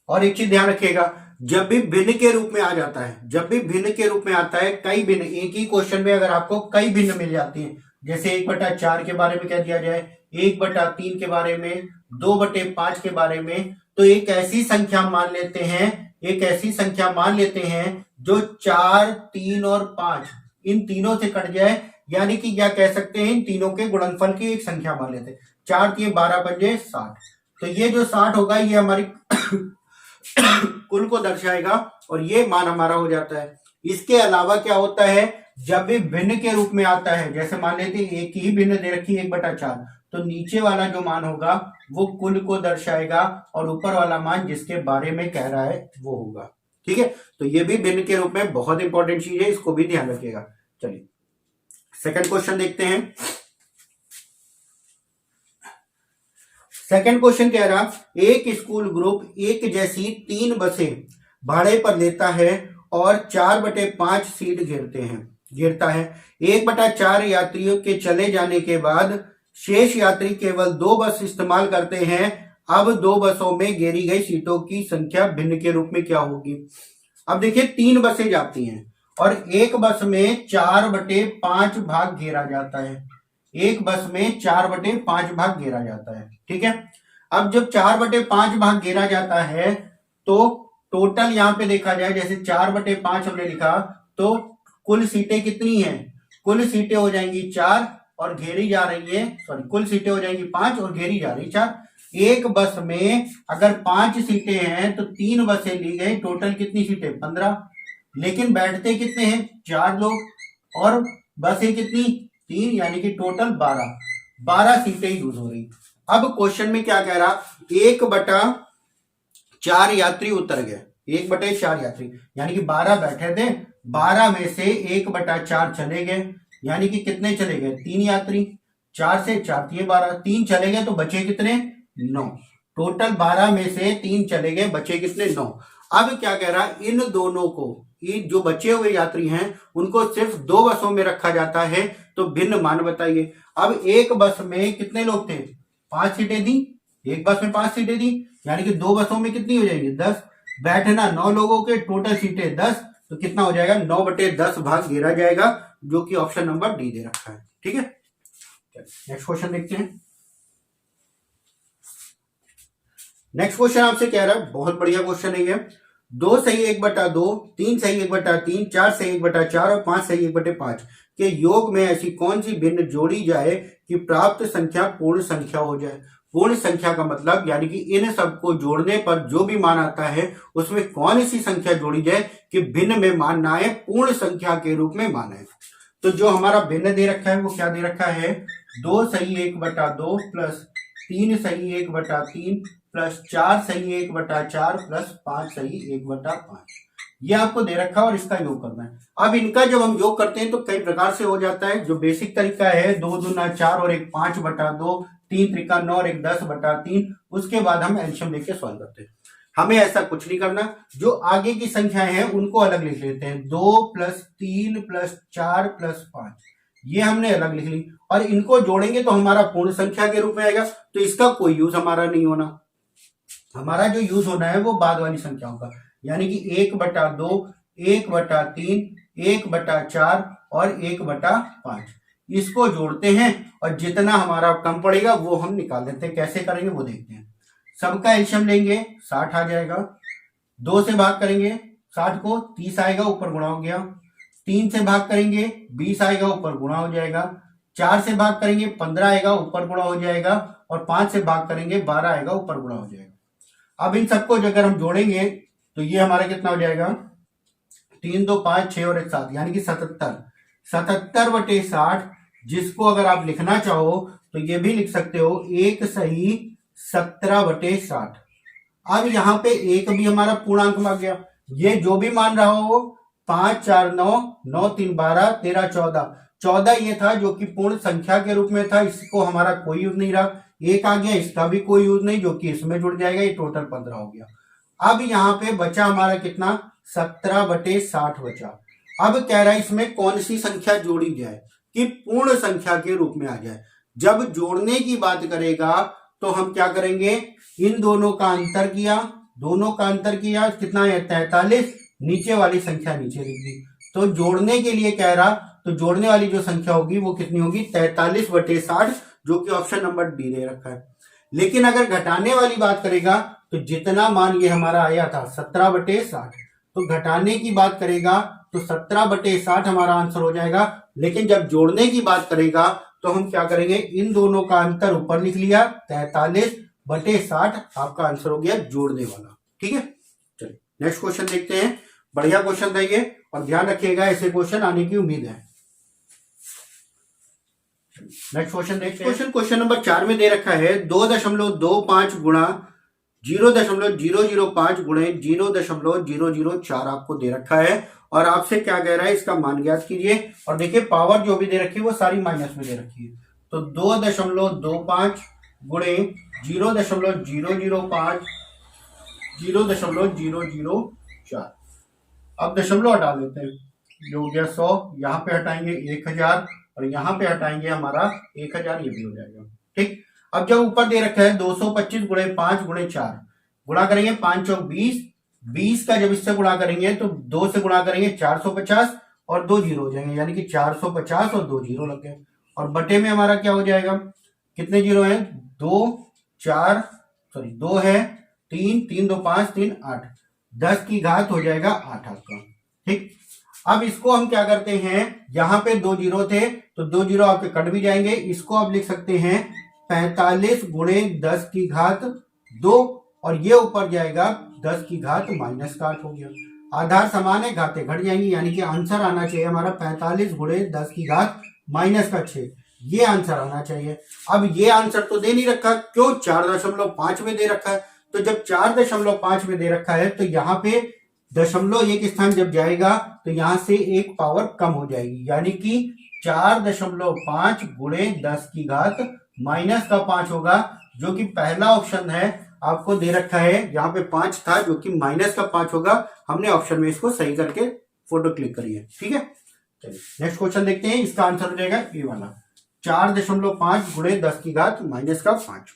और एक चीज ध्यान रखिएगा, जब भी भिन्न के रूप में आ जाता है, जब भी भिन्न के रूप में आता है, कई भिन्न, एक ही क्वेश्चन में अगर आपको कई भिन्न मिल जाती है, जैसे 1/4 के बारे में कह दिया जाए, 1/3 के बारे में, 2/5 के बारे में, तो एक ऐसी संख्या मान लेते हैं, एक ऐसी संख्या मान लेते हैं जो 4 3 और 5 इन तीनों से कट जाए, यानी कि क्या कह सकते हैं इन तीनों के गुणनफल की एक संख्या मान लेते हैं, 4 3 12 बजे 60। तो ये जो 60 होगा ये हमारी कुल को दर्शाएगा और ये मान हमारा हो जाता है। इसके अलावा क्या होता है, जब भी भिन्न के रूप में आता है, जैसे मान लेते हैं एक ही भिन्न दे रखी 1/4, तो नीचे वाला जो मान होगा वो कुल को दर्शाएगा और ऊपर वाला मान जिसके बारे में कह रहा है वो होगा, ठीक है। तो ये भी भिन्न के रूप में बहुत इंपॉर्टेंट चीज है, इसको भी ध्यान रखिएगा। चलिए सेकंड क्वेश्चन देखते हैं। सेकंड क्वेश्चन कह रहा एक स्कूल ग्रुप एक जैसी 3 बसें भाड़े पर लेता है और 4/5 सीट घेरता है। 1/4 यात्रियों के चले जाने के बाद शेष यात्री केवल 2 बस इस्तेमाल करते हैं। अब 2 बसों में घेरी गई सीटों की संख्या भिन्न के रूप में क्या होगी। अब देखिए 3 बसें जाती हैं और एक बस में 4/5 भाग घेरा जाता है। एक बस में 4/5 भाग घेरा जाता है, ठीक है। अब जब 4/5 भाग घेरा जाता है तो टोटल यहां पे देखा जाए, जैसे 4/5 हमने लिखा तो कुल सीटें कितनी हैं, कुल सीटें हो जाएंगी 4 और घेरी जा रही है, सॉरी कुल सीटें हो जाएंगी 5 और घेरी जा रही 4। एक बस में अगर 5 सीटें हैं तो 3 बसें ली गई, टोटल कितनी सीटें 15, लेकिन बैठते कितने हैं 4 लोग और बसें कितनी 3, यानी कि टोटल 12 सीटें यूज हो रही। अब क्वेश्चन में क्या कह रहा, 1/4 यात्री उतर गए, 1/4 यात्री यानी कि 12 बैठे थे, 12 में से 1/4 चले गए, यानी कि कितने चले गए 3 यात्री, 4 से 4 3 12, 3 चले गए तो बचे कितने 9, टोटल 12 में से 3 चले गए, बचे कितने 9। अब क्या कह रहा है, इन दोनों को, ये जो बचे हुए यात्री हैं उनको सिर्फ 2 बसों में रखा जाता है, तो भिन्न मान बताइए। अब एक बस में कितने लोग थे 5 सीटें दी, एक बस में 5 सीटें दी, यानी कि 2 बसों में कितनी हो जाएगी 10, बैठना 9 लोगों के, टोटल सीटें 10, तो कितना हो जाएगा 9/10 भाग घेरा जाएगा, जो कि ऑप्शन नंबर डी दे रखा है, ठीक है। नेक्स्ट क्वेश्चन देखते हैं। नेक्स्ट क्वेश्चन आपसे कह रहा है, बहुत बढ़िया क्वेश्चन है ये, 2 सही 1/2, 3 सही 1/3, 4 सही 1/4 और 5 सही 1/5 के योग में ऐसी कौन सी भिन्न जोड़ी जाए कि प्राप्त संख्या पूर्ण संख्या हो जाए। पूर्ण संख्या का मतलब यानी कि इन सबको जोड़ने पर जो भी मान आता है उसमें कौन सी संख्या जोड़ी जाए कि भिन्न में मान ना आए, पूर्ण संख्या के रूप में मान आए। तो जो हमारा भिन्न दे रखा है वो क्या दे रखा है, 2 सही 1/2 प्लस 3 सही 1/3 प्लस 4 सही 1/4 प्लस 5 सही 1/5, ये आपको दे रखा है और इसका योग करना है। अब इनका जब हम योग करते हैं तो कई प्रकार से हो जाता है। जो बेसिक तरीका है 2 दूना 4 और 1 5/2, 3 त्रिका 9 और 1 10/3, उसके बाद हम एलसीएम लेके सॉल्व करते हैं। हमें ऐसा कुछ नहीं करना, जो आगे की संख्याएं हैं उनको अलग लिख लेते हैं, 2 + 3 + 4 + 5, ये हमने अलग लिख ली और इनको जोड़ेंगे तो हमारा पूर्ण संख्या के रूप में आएगा। तो इसका कोई यूज हमारा नहीं होना, हमारा जो यूज होना है वो बाद वाली संख्याओं का, यानी कि 1/2, 1/3, 1/4 और 1/5, इसको जोड़ते हैं और जितना हमारा कम पड़ेगा वो हम निकाल लेते हैं। कैसे करेंगे वो देखते हैं। सबका एलसीएम लेंगे 60 आ जाएगा, 2 से भाग करेंगे 60 को 30 आएगा, ऊपर गुणा हो गया, 3 से भाग करेंगे 20 आएगा, ऊपर गुणा हो जाएगा, 4 से भाग करेंगे 15 आएगा, ऊपर गुणा हो जाएगा, और 5 से भाग करेंगे 12 आएगा, ऊपर गुणा हो जाएगा। अब इन सबको अगर हम जोड़ेंगे तो ये हमारा कितना हो जाएगा, 3 2 5 6 और 1 7, यानी कि 77, 77/60, जिसको अगर आप लिखना चाहो तो ये भी लिख सकते हो 1 सही 17/60। अब यहाँ पे एक भी हमारा पूर्णांक में आ गया, ये जो भी मान रहा हो 5 4 9, 9 3 12, 13 14, 14 ये था जो कि पूर्ण संख्या के रूप में था, इसको हमारा कोई यूज नहीं रहा। एक आ गया, इसका भी कोई यूज नहीं, जो कि इसमें जुड़ जाएगा, ये टोटल 15 हो गया। अब यहाँ पे बचा हमारा कितना, 17/60 बचा। अब कह रहा है इसमें कौन सी संख्या जोड़ी जाए कि पूर्ण संख्या के रूप में आ जाए। जब जोड़ने की बात करेगा तो हम क्या करेंगे, इन दोनों का अंतर किया, दोनों का अंतर किया, कितना है 43, नीचे वाली संख्या नीचे लिख दी। तो जोड़ने के लिए कह रहा, तो जोड़ने वाली जो संख्या होगी वो कितनी होगी 43/60, जो कि ऑप्शन नंबर डी दे रखा है। लेकिन अगर घटाने वाली बात करेगा तो जितना मान ये हमारा आया था 17/60, तो घटाने की बात करेगा तो 17/60 हमारा आंसर हो जाएगा। लेकिन जब जोड़ने की बात करेगा तो हम क्या करेंगे, इन दोनों का अंतर ऊपर लिख लिया, 43/60 आपका आंसर हो गया जोड़ने वाला। ठीक है, चलिए नेक्स्ट क्वेश्चन देखते हैं। बढ़िया क्वेश्चन था ये, और ध्यान रखिएगा ऐसे क्वेश्चन आने की उम्मीद है। नेक्स्ट क्वेश्चन देखते हैं। क्वेश्चन नंबर 4 में दे रखा है 2.25 गुणा 0.005 गुणे 0.004 आपको दे रखा है, और आपसे क्या कह रहा है, इसका मान ज्ञात कीजिए। और देखिए पावर जो भी दे रखी है वो सारी माइनस में दे रखी है, तो 2.25 गुणे 0.005 0.004। अब दशमलव हटा देते हैं, ये हो गया 100, यहाँ पे हटाएंगे 1000 और यहाँ पे हटाएंगे हमारा 1000, ये भी हो जाएगा। ठीक, अब जब ऊपर दे रखा है 225 गुणे 5 गुणे 4, गुणा करेंगे 5 चौक 20, 20 का जब इससे गुणा करेंगे तो 2 से गुणा करेंगे 450 और 2 जीरो हो जाएंगे, यानी कि 450 और 2 जीरो लग गए। और बटे में हमारा क्या हो जाएगा, कितने जीरो है, 2 है, 3 2 5 3 8, 10 की घात हो जाएगा 8 आपका। ठीक, अब इसको हम क्या करते हैं, यहां पे 2 जीरो थे तो 2 जीरो आपके कट भी जाएंगे, इसको आप लिख सकते हैं 45 गुणे 10 की घात 2, और ये ऊपर जाएगा 10 की घात -8 हो गया। आधार समान है, घातें घट जाएंगी, यानी कि आंसर आना चाहिए हमारा 45 गुणे 10 की घात -6, ये आंसर आना चाहिए। अब ये आंसर तो दे नहीं रखा, क्यों, 4.5 में दे रखा है। तो जब 4.5 में दे रखा है तो यहाँ पे दशमलव एक स्थान जब जाएगा तो यहां से एक पावर कम हो जाएगी, यानी कि 4.5 गुणे 10 की घात -5 होगा, जो कि पहला ऑप्शन है आपको दे रखा है, यहाँ पे 5 था जो कि -5 होगा। हमने ऑप्शन में इसको सही करके फोटो क्लिक करी है। ठीक है, चलिए नेक्स्ट क्वेश्चन देखते हैं, इसका आंसर हो जाएगा ये वाला, 4.5 गुणे 10 की घात -5।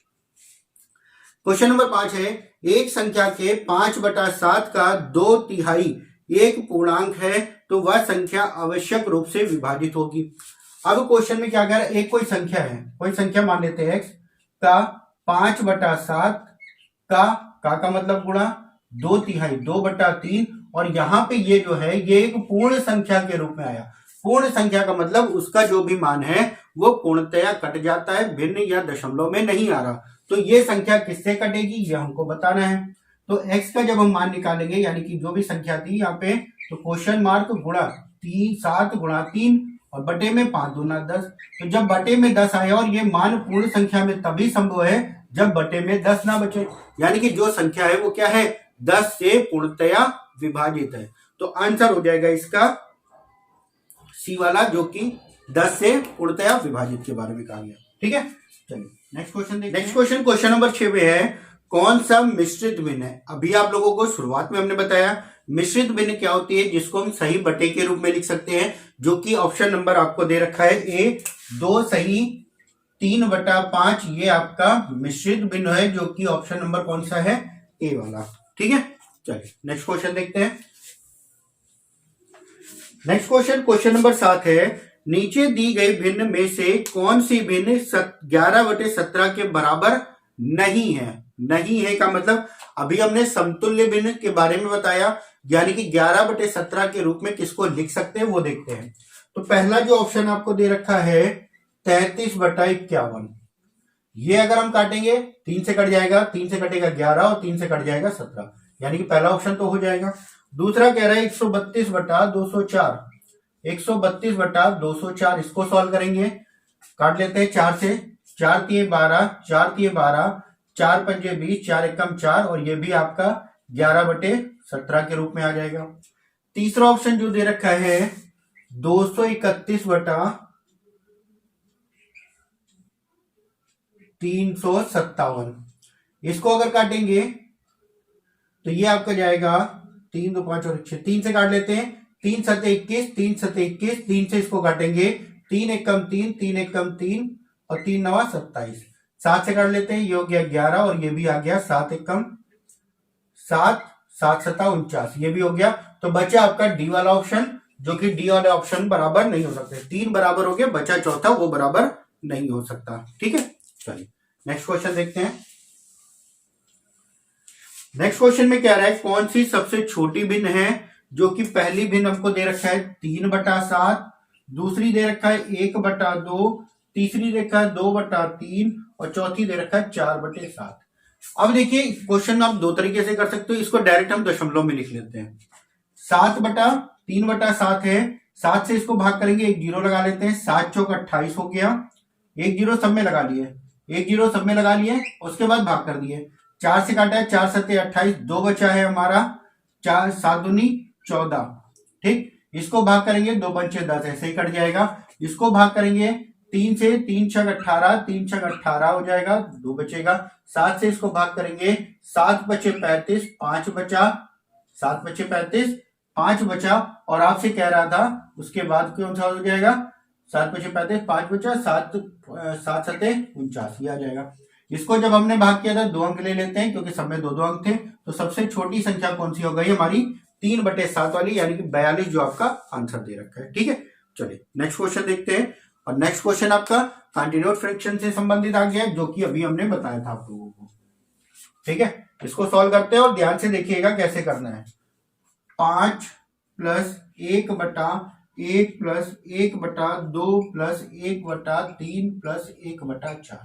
क्वेश्चन नंबर 5 है, एक संख्या के 5/7 का 2/3 एक पूर्णांक है तो वह संख्या आवश्यक रूप से विभाजित होगी। अब क्वेश्चन में क्या कह रहा है, एक कोई संख्या है, कोई संख्या मान लेते हैं x का 5/7 का मतलब गुणा 2/3 2/3, और यहाँ पे ये जो है ये एक पूर्ण संख्या के रूप में आया। पूर्ण संख्या का मतलब उसका जो भी मान है वो पूर्णतया कट जाता है, भिन्न या दशमलव में नहीं आ रहा। तो ये संख्या किससे कटेगी ये हमको बताना है। तो x का जब हम मान निकालेंगे, यानी कि जो भी संख्या थी यहाँ पे, तो क्वेश्चन मार्क गुणा 7 गुणा 3 और बटे में 5 दूना 10। तो जब बटे में 10 आया, और ये मान पूर्ण संख्या में तभी संभव है जब बटे में 10 ना बचे, यानी कि जो संख्या है वो क्या है, 10 से पूर्णतया विभाजित है। तो आंसर हो जाएगा इसका सी वाला, जो कि 10 से पूर्णतया विभाजित के बारे में कहा गया। ठीक है, चलिए नेक्स्ट क्वेश्चन देखते हैं। नेक्स्ट क्वेश्चन नंबर 6 में है, कौन सा मिश्रित भिन्न है। अभी आप लोगों को शुरुआत में हमने बताया मिश्रित भिन्न क्या होती है, जिसको हम सही बटे के रूप में लिख सकते हैं, जो कि ऑप्शन नंबर आपको दे रखा है ए, 2 सही 3/5, ये आपका मिश्रित भिन्न है, जो कि ऑप्शन नंबर कौन सा है, ए वाला। ठीक है, चलिए नेक्स्ट क्वेश्चन देखते हैं। नेक्स्ट क्वेश्चन नंबर 7 है, नीचे दी गई भिन्न में से कौन सी भिन्न 11/17 के बराबर नहीं है। नहीं है का मतलब अभी हमने समतुल्य भिन्न के बारे में बताया, यानी कि 11/17 के रूप में किसको लिख सकते हैं वो देखते हैं। तो पहला जो ऑप्शन आपको दे रखा है 33/51, ये अगर हम काटेंगे 3 से कट जाएगा, 3 से कटेगा 11 और 3 से कट जाएगा 17, यानी कि पहला ऑप्शन तो हो जाएगा। दूसरा कह रहा है 132/204, 132/204, इसको सॉल्व करेंगे, काट लेते हैं 4 से, 4 3 12, 4 3 12, 4 5 20, 4 एकम 4, और ये भी आपका 11/17 के रूप में आ जाएगा। तीसरा ऑप्शन जो दे रखा है 231/357, इसको अगर काटेंगे तो ये आपका जाएगा 3 2 5 और 6, 3 से काट लेते हैं, 3 7 21, 3 7 21, 3 से इसको काटेंगे, 3 एकम 3, 3 एकम 3 और 3 9 27, 7 से काट लेते हैं, ये हो गया 11 और ये भी आ गया 7 एकम 7, 7 7 49, ये भी हो गया। तो बचा आपका डी वाला ऑप्शन, जो कि डी वाला ऑप्शन बराबर नहीं हो सकते, 3 बराबर हो गया, बचा चौथा वो बराबर नहीं हो सकता। ठीक है, चलिए नेक्स्ट क्वेश्चन देखते हैं। नेक्स्ट क्वेश्चन में क्या रहा है, कौन सी सबसे छोटी भिन्न है, जो कि पहली भिन्न हमको दे रखा है 3/7, दूसरी दे रखा है 1/2, तीसरी दे रखा है 2/3 और चौथी दे रखा है 4/7। अब देखिए क्वेश्चन आप दो तरीके से कर सकते हो, इसको डायरेक्ट हम दशमलव में लिख लेते हैं। 3/7 है, 7 से इसको भाग करेंगे, एक जीरो लगा लेते हैं, 7 चौक 28 हो गया, एक जीरो सब में लगा लिए, एक जीरो सब में लगा लिए, उसके बाद भाग कर दिए, 4 से काटा है, 4 7 28, 2 बचा है हमारा, 4 7 दूनी 14। ठीक, इसको भाग करेंगे, 2 पंचे 10, ऐसे ही कट जाएगा। इसको भाग करेंगे 3 से, 3 छक 18, 3 छक 18 हो जाएगा, 2 बचेगा। 7 से इसको भाग करेंगे, 7 बचे 35, 5 बचा, 7 बचे 35, 5 बचा, और आपसे कह रहा था उसके बाद कौन सा हो जाएगा, 7 5 35, 5 बचा 7, 7 7 49, ये आ जाएगा। इसको जब हमने भाग किया था 2 अंक ले लेते हैं क्योंकि सब में 2 2 अंक थे, तो सबसे छोटी संख्या कौन सी हो गई हमारी 3/7 वाली, यानी कि 42 जो आपका आंसर दे रखा है। ठीक है, चलिए नेक्स्ट क्वेश्चन देखते हैं। और नेक्स्ट क्वेश्चन आपका कंटीन्यूअस फ्रैक्शन से संबंधित आ गया है, जो कि अभी हमने बताया था आप लोगों को। ठीक है, इसको सॉल्व करते हैं और ध्यान से देखिएगा कैसे करना है। 5 + 1/1 + 1/2 + 1/3 + 1/4,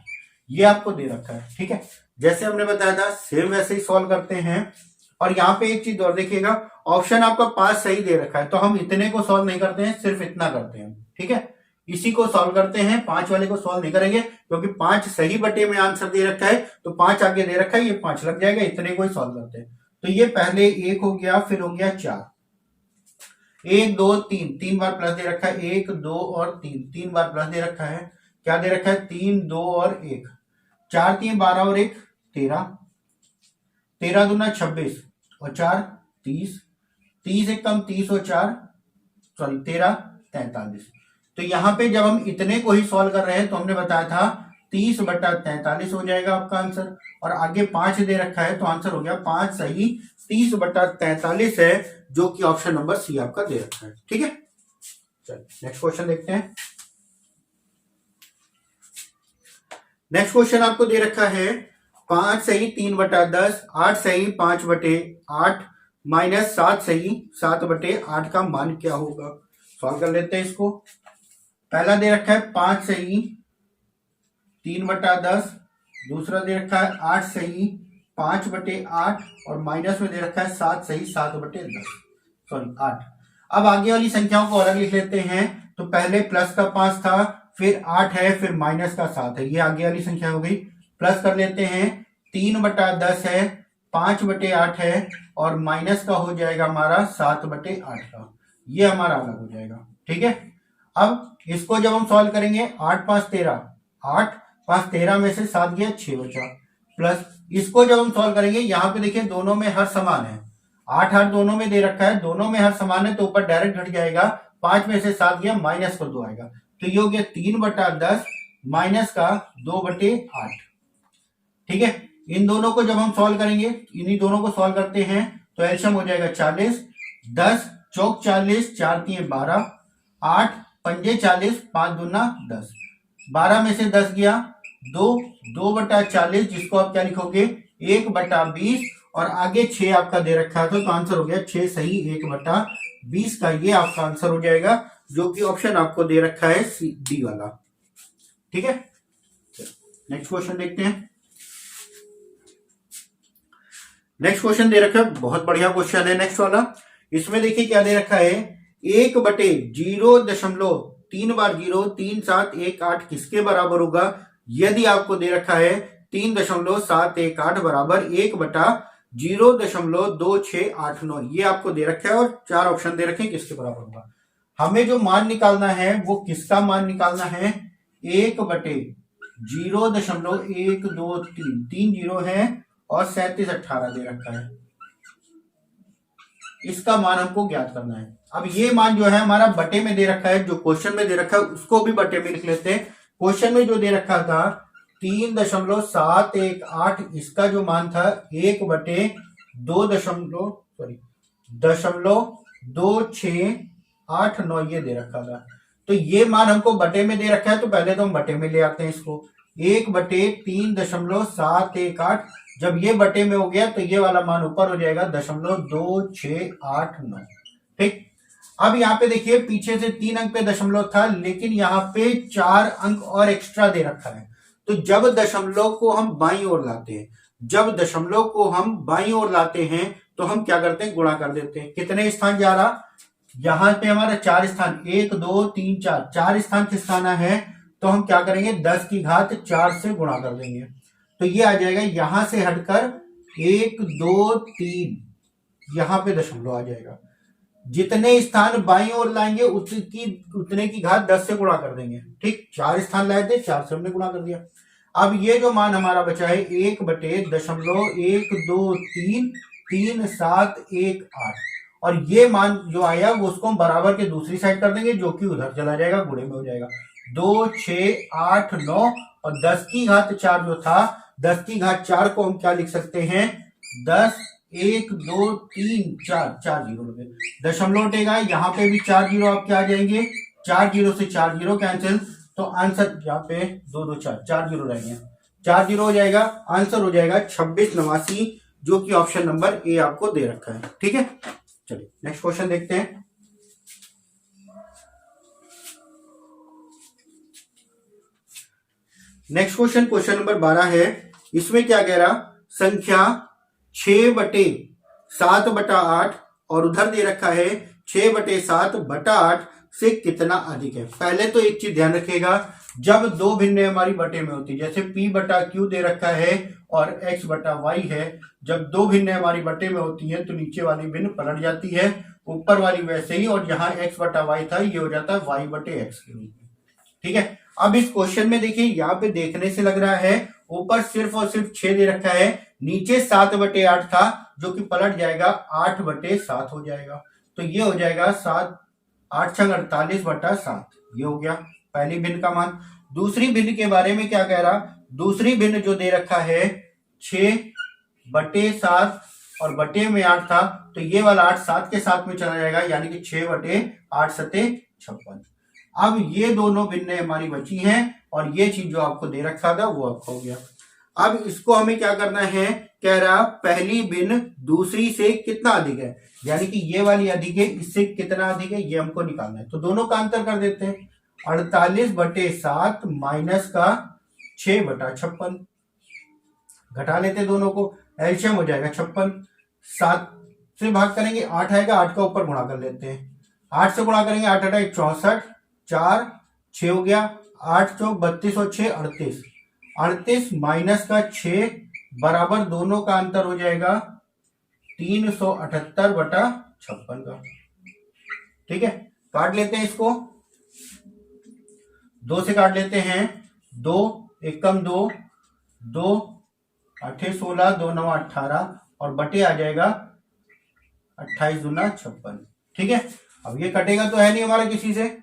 ये आपको दे रखा है। ठीक है, जैसे हमने बताया था सेम वैसे ही सॉल्व करते हैं। और यहाँ पे एक चीज और देखिएगा, ऑप्शन आपका 5 सही दे रखा है, तो हम इतने को सॉल्व नहीं करते हैं, सिर्फ इतना करते हैं। ठीक है, इसी को सॉल्व करते हैं, 5 वाले को सॉल्व नहीं करेंगे क्योंकि 5 सही बटे में आंसर दे रखा है, तो 5 आगे दे रखा है, ये 5 लग जाएगा, इतने को ही सॉल्व करते हैं। तो ये पहले 1 हो गया, फिर हो गया 4, 1 2 3, 3 बार प्लस दे रखा है, 1 2 और 3, 3 बार प्लस दे रखा है। क्या दे रखा है 3 2 और 1, 4 3 12 और 1 13, 13 दूना 26 और 4 30, 30 एक कम 30 और 4 सॉरी 13 43। तो यहाँ पे जब हम इतने को ही सॉल्व कर रहे हैं तो हमने बताया था 30/43 हो जाएगा आपका आंसर, और आगे 5 दे रखा है, तो आंसर हो गया 5 सही 30/43 है, जो कि ऑप्शन नंबर सी आपका दे रखा है। ठीक है, चलिए नेक्स्ट क्वेश्चन देखते हैं। नेक्स्ट क्वेश्चन आपको दे रखा है 5 सही 3/10, 8 सही 5/8 माइनस 7 सही 7/8 का मान क्या होगा। सॉल्व कर लेते हैं इसको। पहला दे रखा है 5 सही 3/10, दूसरा दे रखा है 8 सही 5/8 और माइनस में दे रखा है 7 सही 7/10 सॉरी 8। अब आगे वाली संख्याओं को अलग लिख लेते हैं। तो पहले प्लस का 5 था, फिर 8 है, फिर माइनस का 7 है, ये आगे वाली संख्या हो गई। प्लस कर लेते हैं, 3/10 है, 5/8 है और माइनस का हो जाएगा हमारा 7/8 का, ये हमारा अलग हो जाएगा। ठीक है, अब इसको जब हम सॉल्व करेंगे 8 5 13, 8 5 13 में से 7 गया 6 बचा, प्लस इसको जब हम सॉल्व करेंगे, यहाँ पे देखिए दोनों में हर समान है, 8 8 दोनों में दे रखा है, दोनों में हर समान है, तो ऊपर डायरेक्ट घट जाएगा, 5 में से 7 गया माइनस को 2 आएगा, तो ये हो गया 3/10 माइनस का 2/8। ठीक है, इन दोनों को जब हम सॉल्व करेंगे, इन्हीं दोनों को सॉल्व करते हैं तो एलसीएम हो जाएगा 40, 10 चौक 40, 4 3 12, 8 पंजे 40, 5 दूना 10, 12 में से 10 गया 2, 2/40, जिसको आप क्या लिखोगे 1/20 और आगे 6 आपका दे रखा था, तो आंसर हो गया 6 सही 1/20 का, ये आपका आंसर हो जाएगा, जो कि ऑप्शन आपको दे रखा है डी वाला। ठीक है, नेक्स्ट क्वेश्चन देखते हैं। नेक्स्ट क्वेश्चन दे रखा है, बहुत बढ़िया क्वेश्चन है नेक्स्ट वाला। इसमें देखिए क्या दे रखा है, 1/0.3 बार 0 3 7 1 8 किसके बराबर होगा। यदि आपको दे रखा है 3.718 बराबर 1/0.2689, ये आपको दे रखा है और 4 ऑप्शन दे रखे हैं किसके बराबर होगा। हमें जो मान निकालना है वो किसका मान निकालना है, 1/0.123, 3 जीरो है और 37 18 दे रखा है, इसका मान हमको ज्ञात करना है। अब ये मान जो है हमारा बटे में दे रखा है, जो क्वेश्चन में दे रखा है उसको भी बटे में लिख लेते हैं। क्वेश्चन में जो दे रखा था 3.718, इसका जो मान था 1/2.2689 ये दे रखा था। तो ये मान हमको बटे में दे रखा है, तो पहले तो हम बटे में ले आते हैं इसको, 1/3.718, जब ये बटे में हो गया तो ये वाला मान ऊपर हो जाएगा 0.2689। ठीक, अब यहाँ पे देखिए पीछे से 3 अंक पे दशमलव था, लेकिन यहाँ पे 4 अंक और एक्स्ट्रा दे रखा है। तो जब दशमलव को हम बाईं ओर लाते हैं, तो हम क्या करते हैं, गुणा कर देते हैं। कितने स्थान जा रहा, यहाँ पे हमारा 4 स्थान, 1 2 3 4, 4 स्थान किस आना है, तो हम क्या करेंगे 10 की घात 4 से गुणा कर देंगे, तो ये आ जाएगा, यहां से हटकर 1 2 3, यहां पे दशमलव आ जाएगा। जितने स्थान बाईं ओर लाएंगे उतने की घात 10 से गुणा कर देंगे। ठीक, 4 स्थान लाए थे, 4 से हमने गुणा कर दिया। अब ये जो मान हमारा बचा है 1/0.1233718, और ये मान जो आया वो उसको हम बराबर के दूसरी साइड कर देंगे, जो कि उधर चला जाएगा, गुणे में हो जाएगा। 2, 6, 8, 9 और 10 की घात 4 जो था, 10 की घात 4 को हम क्या लिख सकते हैं, 10, 1, 2, 3, 4, 4 जीरो लगे, दशमलव उठेगा, यहाँ पे भी 4 जीरो आपके आ जाएंगे, 4 जीरो से 4 जीरो कैंसिल, तो आंसर यहाँ पे 2, 2, 4, 4 जीरो रहेंगे, 4 जीरो हो जाएगा, आंसर हो जाएगा 2689, जो कि ऑप्शन नंबर ए आपको दे रखा है। ठीक है, चलिए नेक्स्ट क्वेश्चन देखते हैं। नेक्स्ट क्वेश्चन, क्वेश्चन नंबर 12 है। इसमें क्या कह रहा, संख्या 6/7/8 और उधर दे रखा है 6/7/8 से कितना अधिक है। पहले तो एक चीज ध्यान रखिएगा, जब दो भिन्नें हमारी बटे में होती है, जैसे p/q दे रखा है और x/y है, जब दो भिन्नें हमारी बटे में होती है तो नीचे वाली भिन्न पलट जाती है, ऊपर वाली वैसे ही, और यहाँ x/y था ये हो जाता है y/x के रूप में। ठीक है, अब इस क्वेश्चन में देखिए, यहाँ पे देखने से लग रहा है ऊपर सिर्फ और सिर्फ 6 दे रखा है, नीचे 7/8 था, जो कि पलट जाएगा 8/7 हो जाएगा, तो ये हो जाएगा 7, 8 × 48/7, ये हो गया पहली भिन्न का मान। दूसरी भिन्न के बारे में क्या कह रहा, दूसरी भिन्न जो दे रखा है 6/7 और बटे में 8 था, तो ये वाला 8 7 के साथ में चला जाएगा, यानी कि 6/8 सते 56। अब ये दोनों भिन्नें हमारी बची हैं और ये चीज जो आपको दे रखा था वो आपको हो गया। अब इसको हमें क्या करना है, कह रहा पहली भिन्न दूसरी से कितना अधिक है, यानी कि ये वाली अधिक है, इससे कितना अधिक है ये हमको निकालना है। तो दोनों का अंतर कर देते हैं, 48/7 माइनस का 6/56, घटा लेते हैं दोनों को, एलसीएम हो जाएगा 56, 7 से भाग करेंगे 8 आएगा, 8 का ऊपर गुणा कर लेते हैं, 8 से गुणा करेंगे 8 8 64, 4 6 हो गया, 8 चौक 32 और 6 38, 38 माइनस का 6 बराबर दोनों का अंतर हो जाएगा 378/56 का। ठीक है, काट लेते हैं इसको, 2 से काट लेते हैं, 2 1 कम 2, 2 8 16, 2 9 18 और बटे आ जाएगा 28 दूना 56। ठीक है, अब ये कटेगा तो है नहीं हमारा किसी से,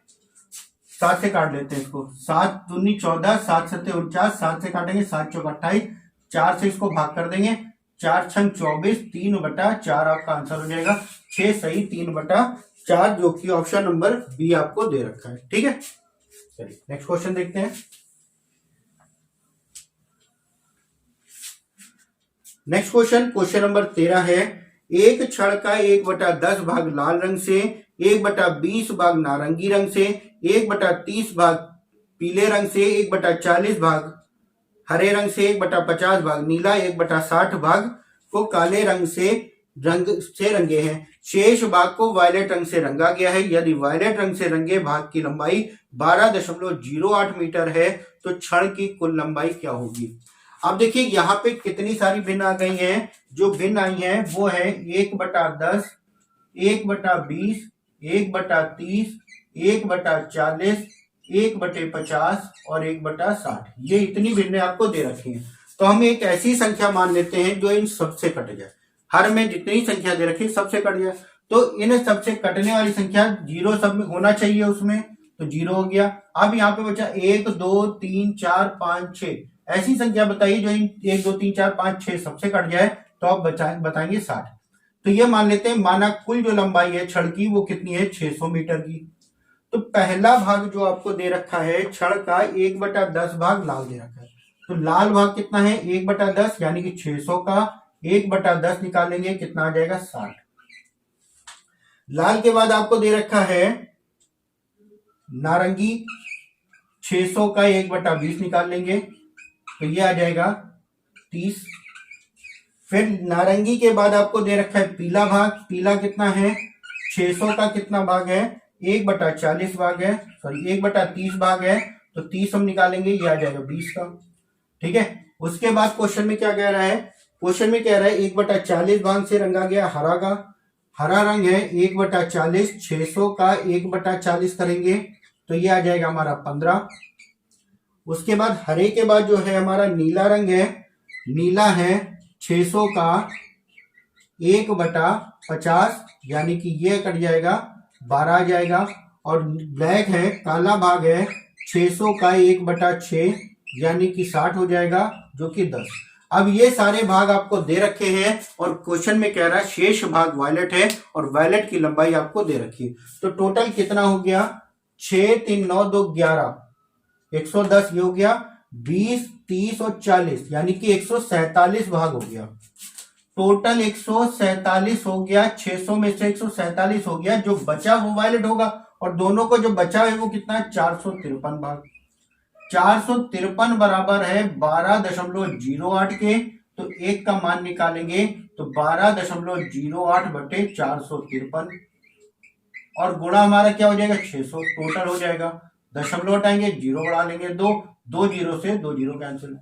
7 से काट लेते हैं इसको, 7 दूनी 14, 7 सत्ते 49, 7 से काटेंगे 7 चौक 28, 4 से इसको भाग कर देंगे, 4 छंग 24, 3/4 आपका आंसर हो जाएगा, 6 सही 3/4, जो कि ऑप्शन नंबर बी आपको दे रखा है। ठीक है, चलिए नेक्स्ट क्वेश्चन देखते हैं। नेक्स्ट क्वेश्चन, क्वेश्चन नंबर 13 है। एक छड़ का 1/10 भाग लाल रंग से, 1/20 भाग नारंगी रंग से, 1/30 भाग पीले रंग से, 1/40 भाग हरे रंग से, 1/50 भाग नीला, 1/60 भाग को काले रंग से रंगे हैं। शेष भाग को वायलेट रंग से रंगा गया है। यदि वायलेट रंग से रंगे भाग की लंबाई 12.08 मीटर है तो छड़ की कुल लंबाई क्या होगी। अब देखिए यहाँ पे कितनी सारी भिन्न आ गई हैं। जो भिन्न आई हैं वो है 1/10, 1/20, 1/30, 1/40, 1/50 और 1/60। ये इतनी भिन्न आपको दे रखी हैं। तो हम एक ऐसी संख्या मान लेते हैं जो इन सबसे कट जाए। हर में जितनी संख्या दे रखी सबसे कट जाए, तो इन सबसे कटने वाली संख्या 0 सब में होना चाहिए उसमें, तो 0 हो गया। अब यहाँ पे बचा 1 2 3 4 5 6, ऐसी संख्या बताइए जो इन 1 2 3 4 5 6 सबसे कट जाए, तो आप बताएंगे 60। तो ये मान लेते हैं माना कुल जो लंबाई है छड़ की वो कितनी है 600 मीटर की। तो पहला भाग जो आपको दे रखा है छड़ का 1/10 भाग लाल दे रखा है, तो लाल भाग कितना है 1/10 यानी कि 600 का 1/10 निकालेंगे कितना आ जाएगा 60। लाल के बाद आपको दे रखा है नारंगी, 600 का 1/20 निकाल लेंगे तो ये आ जाएगा 30। फिर नारंगी के बाद आपको दे रखा है पीला भाग, पीला कितना है 600 का कितना भाग है 1/40 भाग है, सॉरी 1/30 भाग है, तो 30 हम निकालेंगे ये आ जाएगा 20 का। ठीक है, उसके बाद क्वेश्चन में क्या कह रहा है, क्वेश्चन में कह रहा है 1/40 भाग से रंगा गया हरा का, हरा रंग है 1/40, 600 का 1/40 करेंगे तो ये आ जाएगा हमारा 15। उसके बाद हरे के बाद जो है हमारा नीला रंग है, नीला है 600 का 1/50 यानी कि ये कट जाएगा 12 आ जाएगा। और ब्लैक है, काला भाग है 600 का 1/6 यानी कि 60 हो जाएगा, जो कि 10। अब ये सारे भाग आपको दे रखे हैं और क्वेश्चन में कह रहा है शेष भाग वायलेट है और वायलेट की लंबाई आपको दे रखी है। तो टोटल कितना हो गया, 6 3 9 2 11, 110 ये हो गया, 20 30 और 40 यानी कि 147 भाग हो गया। टोटल 147 हो गया, 600 में से 147 हो गया, जो बचा वो वायलेट होगा। और दोनों को जो बचा है वो कितना है, 453 भाग। 453 बराबर है 12.08 के। तो एक का मान निकालेंगे तो 12.08 बटे 453 और गुणा हमारा क्या हो जाएगा 600, टोटल हो जाएगा। दशमलव हटाएंगे, जीरो बढ़ा लेंगे, दो जीरो से दो जीरो कैंसिल।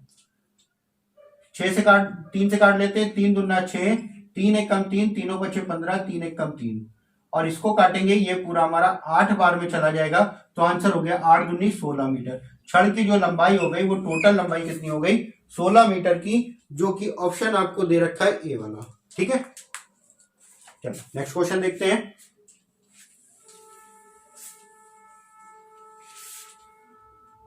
6 से काट 3 से काट लेते हैं, 3 दूना 6, 3 एक कम 3, तीनों बचे 15, 3 एक कम 3 और इसको काटेंगे, ये पूरा हमारा 8 बार में चला जाएगा। तो आंसर हो गया 8 दूनी 16 मीटर। क्षण की जो लंबाई हो गई वो टोटल लंबाई कितनी हो गई, 16 मीटर की, जो कि ऑप्शन आपको दे रखा है ए वाला। ठीक है, चलो नेक्स्ट क्वेश्चन देखते हैं।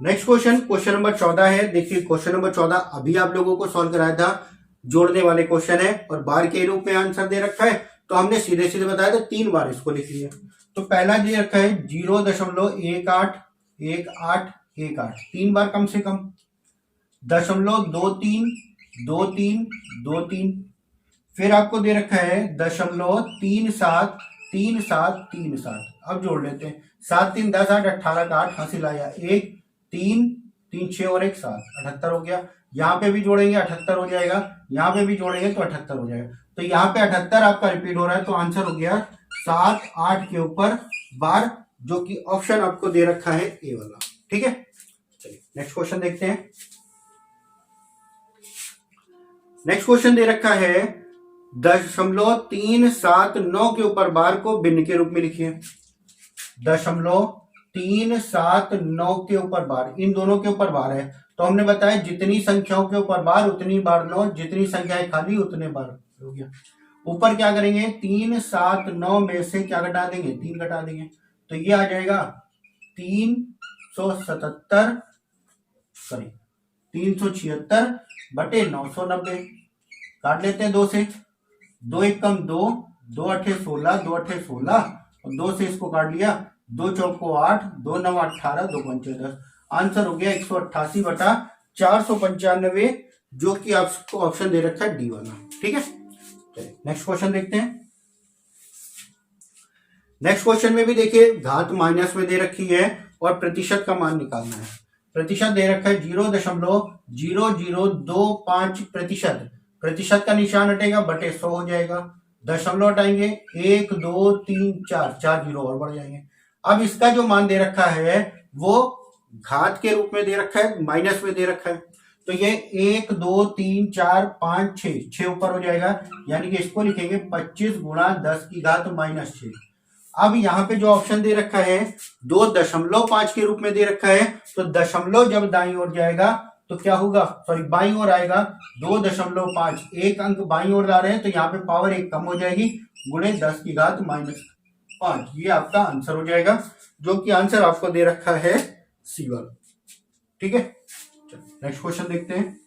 नेक्स्ट क्वेश्चन नंबर 14 है। देखिए क्वेश्चन नंबर 14 अभी आप लोगों को सॉल्व कराया था, जोड़ने वाले क्वेश्चन है और बार के रूप में आंसर दे रखा है। तो हमने सीधे सीधे बताया था 3 बार इसको लिख लिया। तो पहला दे रखा है 0.181818, 3 बार कम से कम, 0.232323, फिर आपको दे रखा है 0.373737। अब जोड़ लेते हैं, 7 3 10 8 18 का 8 हासिल आया 1, 3 3 6 और 1 7, 78 हो गया। यहाँ पे भी जोड़ेंगे 78 हो जाएगा, यहाँ पे भी जोड़ेंगे तो 78 हो जाएगा। तो यहाँ पे 78 आपका रिपीट हो रहा है, तो आंसर हो गया 7 8 के ऊपर बार, जो कि ऑप्शन आपको दे रखा है ए वाला। ठीक है, चलिए नेक्स्ट क्वेश्चन देखते हैं। नेक्स्ट क्वेश्चन दे रखा है 0.379 के ऊपर बार को भिन्न के रूप में लिखिए। 0.379 के ऊपर बार, इन दोनों के ऊपर बार है। तो हमने बताया जितनी संख्याओं के ऊपर बार उतनी बार 9, जितनी संख्याएं खाली उतने बार हो गया। ऊपर क्या करेंगे, 379 में से क्या घटा देंगे, 3 घटा देंगे। तो ये आ जाएगा 377 सॉरी 376 बटे 990। काट लेते हैं 2 से, 2 एक कम 2, 2 अठे 16, 2 अठे 16 और 2 से इसको काट लिया, 2 चौको 8, 2 9 18, 2 पंचे 10। आंसर हो गया 188 बटा 495, जो कि आपको ऑप्शन दे रखा है डी वाला। ठीक है, चलिए नेक्स्ट क्वेश्चन देखते हैं। नेक्स्ट क्वेश्चन में भी देखिए घात माइनस में दे रखी है और प्रतिशत का मान निकालना है। प्रतिशत दे रखा है 0.0025 प्रतिशत। प्रतिशत का निशान हटेगा, बटे 100 हो जाएगा। दशमलव हटाएंगे, 1 2 3 4, 4 जीरो और बढ़ जाएंगे। अब इसका जो मान दे रखा है वो घात के रूप में दे रखा है, माइनस में दे रखा है। तो ये 1 2 3 4 5 6 ऊपर हो जाएगा, यानी कि इसको लिखेंगे 25 गुणा 10 की घात -6। अब यहाँ पे जो ऑप्शन दे रखा है 2.5 के रूप में दे रखा है, तो दशमलव जब दाईं ओर जाएगा तो क्या होगा, सॉरी बाईं ओर आएगा 2.5, एक अंक बाईं ओर ला रहे हैं तो यहाँ पे पावर 1 कम हो जाएगी, गुणे 10 की घात -5। ये आपका आंसर हो जाएगा, जो कि आंसर आपको दे रखा है सी वाला। ठीक है, नेक्स्ट क्वेश्चन देखते हैं।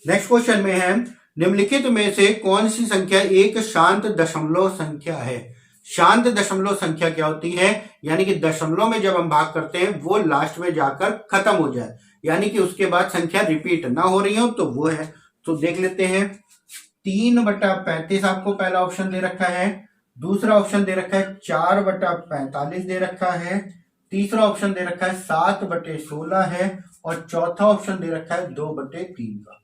नेक्स्ट क्वेश्चन में है निम्नलिखित में से कौन सी संख्या एक शांत दशमलव संख्या है। शांत दशमलव संख्या क्या होती है, यानी कि दशमलव में जब हम भाग करते हैं वो लास्ट में जाकर खत्म हो जाए, यानी कि उसके बाद संख्या रिपीट ना हो रही हो, तो वो है। तो देख लेते हैं, 3/35 आपको पहला ऑप्शन दे रखा है, दूसरा ऑप्शन दे रखा है 4/45 दे रखा है, तीसरा ऑप्शन दे रखा है 7/16 है और चौथा ऑप्शन दे रखा है 2/3 का।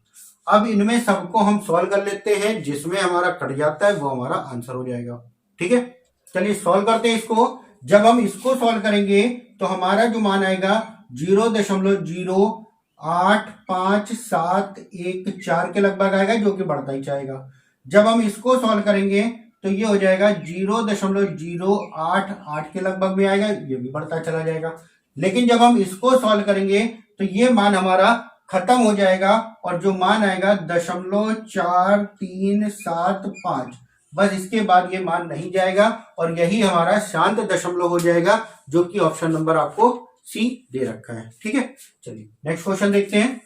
अब इनमें सबको हम सॉल्व कर लेते हैं, जिसमें हमारा कट जाता है वो हमारा आंसर हो जाएगा। ठीक है, चलिए सॉल्व करते हैं इसको। जब हम इसको सॉल्व करेंगे तो हमारा जो मान आएगा 0.0855714 के लगभग आएगा, जो कि बढ़ता ही जाएगा। जब हम इसको सॉल्व करेंगे तो ये हो जाएगा 0.088 के लगभग में आएगा, ये भी बढ़ता चला जाएगा। लेकिन जब हम इसको सॉल्व करेंगे तो ये मान हमारा खत्म हो जाएगा और जो मान आएगा 0.4375, बस इसके बाद ये मान नहीं जाएगा और यही हमारा शांत दशमलव हो जाएगा, जो कि ऑप्शन नंबर आपको सी दे रखा है। ठीक है, चलिए नेक्स्ट क्वेश्चन देखते हैं।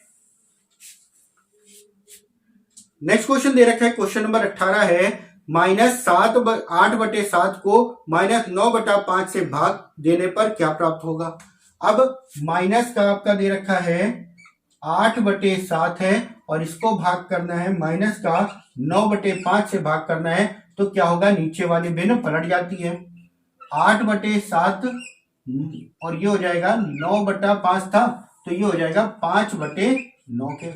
नेक्स्ट क्वेश्चन दे रखा है, क्वेश्चन नंबर 18 है, -8/7 को -9/5 से भाग देने पर क्या प्राप्त होगा। अब माइनस का आपका दे रखा है 8/7 है और इसको भाग करना है, माइनस का 9/5 से भाग करना है, तो क्या होगा, नीचे वाली भिन्न पलट जाती है। 8/7 और ये हो जाएगा 9/5 था, तो ये हो जाएगा 5/9 के।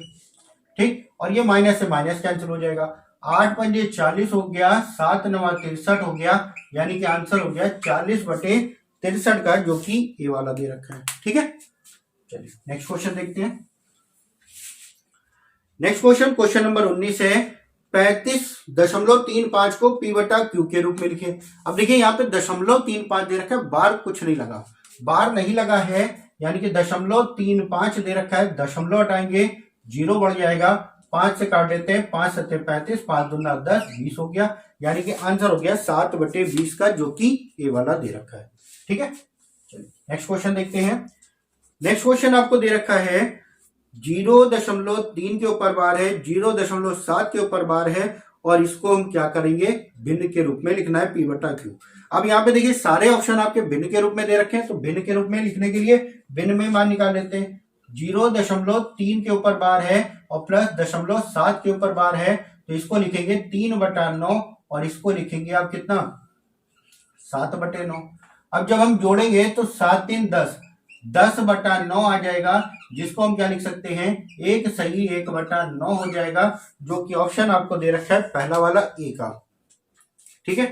ठीक, और ये माइनस से माइनस कैंसिल हो जाएगा। 8×5 40 हो गया, 7×9 63 हो गया, यानी कि आंसर हो गया 40/63 का, जो कि ए वाला दे रखा है। ठीक है, चलिए नेक्स्ट क्वेश्चन देखते हैं। नेक्स्ट क्वेश्चन, क्वेश्चन नंबर 19 है, 35.35 को P/Q के रूप में लिखे। अब देखिए यहाँ पे 0.35 दे रखा है, बार कुछ नहीं लगा, बार नहीं लगा है, यानी कि 0.35 दे रखा है, दशमलव हटाएंगे, 0 बढ़ जाएगा, 5 से काट देते हैं, 5 7 35, 5 दूना 10, 20 हो गया, यानी कि आंसर हो गया 7/20 का, जो कि ए वाला दे रखा है। ठीक है, चलिए नेक्स्ट क्वेश्चन देखते हैं। नेक्स्ट क्वेश्चन आपको दे रखा है 0.3 के ऊपर बार है, 0.7 के ऊपर बार है, और इसको हम क्या करेंगे, भिन्न के रूप में लिखना है P/Q। अब यहाँ पे देखिए सारे ऑप्शन आपके भिन्न के रूप में दे रखे हैं, तो भिन्न के रूप में लिखने के लिए भिन्न में मान निकाल लेते हैं। 0.3 के ऊपर बार है और प्लस 0.7 के ऊपर बार है, तो इसको लिखेंगे 3/9 और इसको लिखेंगे आप कितना, 7/9। अब जब हम जोड़ेंगे तो 7 3 10, 10/9 आ जाएगा, जिसको हम क्या लिख सकते हैं, एक सही 1/9 हो जाएगा, जो कि ऑप्शन आपको दे रखा है पहला वाला ए का। ठीक है,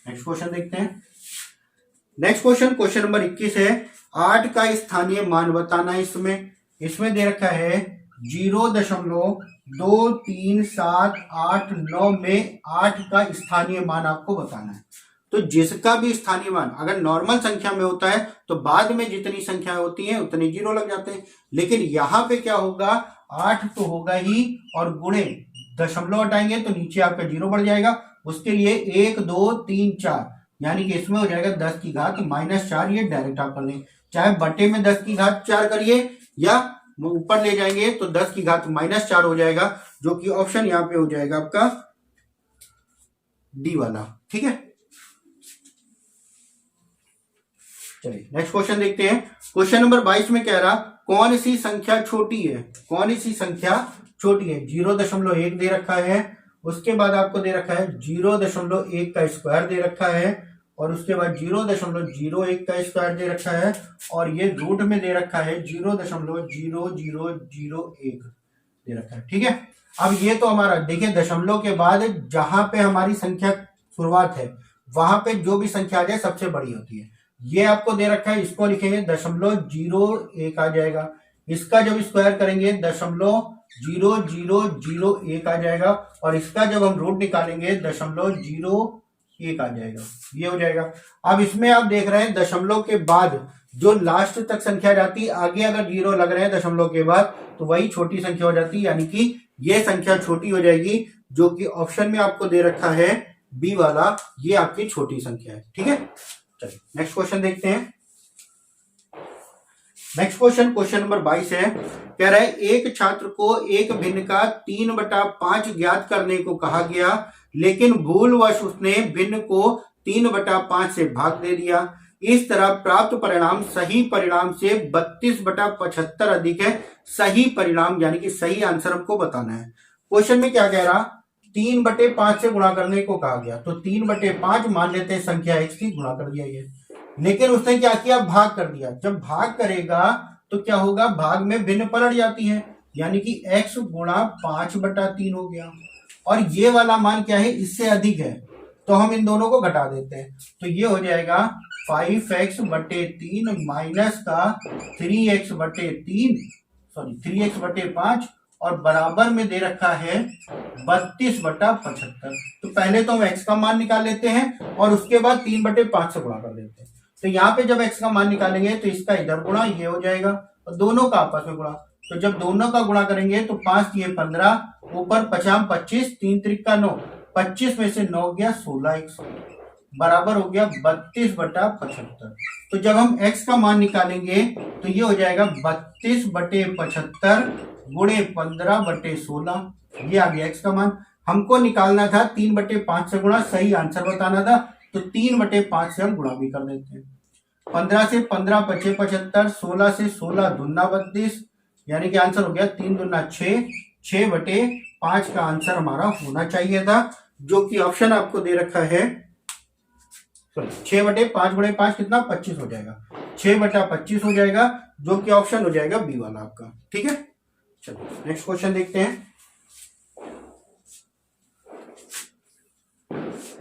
नेक्स्ट क्वेश्चन देखते हैं। नेक्स्ट क्वेश्चन, क्वेश्चन नंबर 21 है, 8 का स्थानीय मान बताना है। इसमें दे रखा है 0.2378 में 8 का स्थानीय मान आपको बताना है। तो जिसका भी स्थानीय मान अगर नॉर्मल संख्या में होता है तो बाद में जितनी संख्या होती है उतने 0 लग जाते हैं, लेकिन यहाँ पे क्या होगा, 8 तो होगा ही और गुणे दशमलव हटाएंगे तो नीचे आपका 0 बढ़ जाएगा। उसके लिए 1 2 3 4, यानी कि इसमें हो जाएगा 10 की घात -4, ये डायरेक्ट आप कर लें, चाहे बटे में 10 की घात 4 करिए या ऊपर ले जाएंगे तो 10 की घात -4 हो जाएगा, जो कि ऑप्शन यहाँ पे हो जाएगा आपका डी वाला। ठीक है, चलिए नेक्स्ट क्वेश्चन देखते हैं। क्वेश्चन नंबर 22 में कह रहा, कौन सी संख्या छोटी है, कौन सी संख्या छोटी है। 0.1 दे रखा है, उसके बाद आपको दे रखा है 0.1 का स्क्वायर दे रखा है, और उसके बाद 0.01 का स्क्वायर दे रखा है, और ये रूट में दे रखा है 0.0001 दे रखा है। ठीक है, अब ये तो हमारा देखिए दशमलव के बाद जहां पे हमारी संख्या शुरुआत है वहां पे जो भी संख्या आ जाए सबसे बड़ी होती है। ये आपको दे रखा है, इसको लिखेंगे 0.01 आ जाएगा, इसका जब स्क्वायर करेंगे 0.0001 आ जाएगा, और इसका जब हम रूट निकालेंगे 0.01 आ जाएगा, ये हो जाएगा। अब इसमें आप देख रहे हैं दशमलव के बाद जो लास्ट तक संख्या जाती है, आगे अगर 0 लग रहे हैं दशमलव के बाद तो वही छोटी संख्या हो जाती है, यानी कि ये संख्या छोटी हो जाएगी, जो कि ऑप्शन में आपको दे रखा है बी वाला, ये आपकी छोटी संख्या है। ठीक है, चलिए नेक्स्ट क्वेश्चन देखते हैं। नेक्स्ट क्वेश्चन, क्वेश्चन नंबर 22 है, कह रहा है एक छात्र को एक भिन्न का 3/5 ज्ञात करने को कहा गया, लेकिन भूलवश उसने भिन्न को 3/5 से भाग दे दिया। इस तरह प्राप्त परिणाम सही परिणाम से 32/75 अधिक है। सही परिणाम यानी कि सही आंसर हमको बताना है। क्वेश्चन में क्या कह रहा, 3/5 से गुणा करने को कहा गया, तो 3/5 मान लेते हैं संख्या x की, गुणा कर दिया ये, लेकिन उसने क्या किया, भाग कर दिया। जब भाग करेगा तो क्या होगा, भाग में भिन्न पलट जाती है, यानी कि x गुणा 5/3 हो गया, और ये वाला मान क्या है, इससे अधिक है, तो हम इन दोनों को घटा देते हैं, तो ये हो जाएगा 5x/3 माइनस का 3x/5 और बराबर में दे रखा है 32/75। तो पहले तो हम x का मान निकाल लेते हैं और उसके बाद 3/5 से गुणा कर देते हैं। तो यहाँ पे जब x का मान निकालेंगे तो इसका इधर गुणा ये हो जाएगा और दोनों का आपस में गुणा, तो जब दोनों का गुणा करेंगे तो 5 दिए 15, ऊपर 50 25, 3 त्रिक 9, 25 में से 9 गया 16x बराबर हो गया 32/75। तो जब हम x का मान निकालेंगे तो ये हो जाएगा 32/75 गुणे 15/16। ये आ गया x का मान। हमको निकालना था 3/5 से गुणा, सही आंसर बताना था, तो 3/5 से हम गुणा भी कर देते हैं। 15 से 15 पचे 75, 16 से 16 दूना 32, यानी कि आंसर हो गया 3 दूना 6, 6/5 का आंसर हमारा होना चाहिए था, जो कि ऑप्शन आपको दे रखा है। 6/5 गुणे 5 कितना 25 हो जाएगा, 6/25 हो जाएगा, जो कि ऑप्शन हो जाएगा बी वाला आपका। ठीक है, चलो नेक्स्ट क्वेश्चन देखते हैं।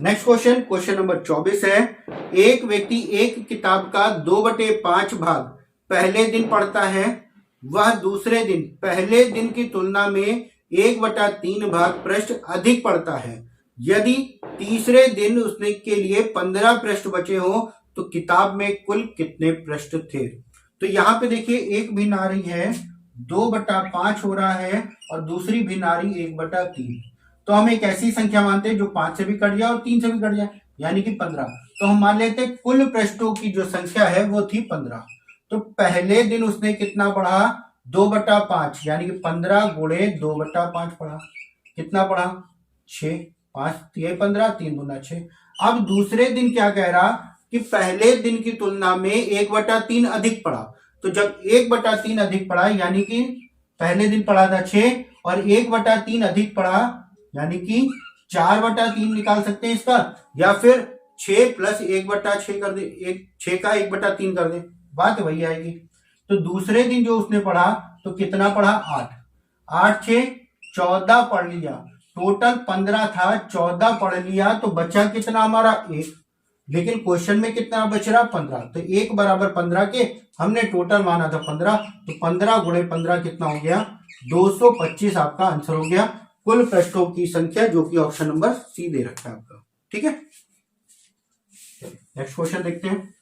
नेक्स्ट क्वेश्चन नंबर 24 है। एक व्यक्ति एक किताब का 2/5 भाग पहले दिन पढ़ता है, वह दूसरे दिन पहले दिन की तुलना में 1/3 भाग पृष्ठ अधिक पढ़ता है। यदि तीसरे दिन उसने के लिए 15 पृष्ठ बचे हो तो किताब में कुल कितने पृष्ठ थे। तो यहाँ पे देखिए एक भिन्न आ रही है 2/5 हो रहा है और दूसरी भिन्न आ रही 1/3। तो हम एक ऐसी संख्या मानते हैं जो 5 से भी कट जाए और 3 से भी कट जाए, यानी कि 15। तो हम मान लेते हैं कुल पृष्ठों की जो संख्या है वो थी 15। तो पहले दिन उसने कितना पढ़ा 2/5, यानी कि 15 गुणे 2/5 पढ़ा। कितना पढ़ा 6, 5 3 15, 3 दूना 6। अब दूसरे दिन क्या कह रहा कि पहले दिन की तुलना में 1/3 अधिक पढ़ा। तो जब 1/3 अधिक पढ़ा यानी कि पहले दिन पढ़ा था 6 और 1/3 अधिक पढ़ा यानी कि 4/3 निकाल सकते हैं इसका, या फिर 6 + 1/6 कर दे, 6 का 1/3 कर दे, बात वही आएगी। तो दूसरे दिन जो उसने पढ़ा तो कितना पढ़ा 8, 8 6 14 पढ़ लिया। टोटल 15 था, 14 पढ़ लिया, तो बचा कितना हमारा 1। लेकिन क्वेश्चन में कितना बच रहा 15, तो 1 बराबर 15 के हमने टोटल माना था 15, तो 15 गुणे 15 कितना हो गया 225 आपका आंसर हो गया कुल पृष्ठों की संख्या, जो कि ऑप्शन नंबर सी दे रखा है आपका। ठीक है, नेक्स्ट क्वेश्चन देखते हैं।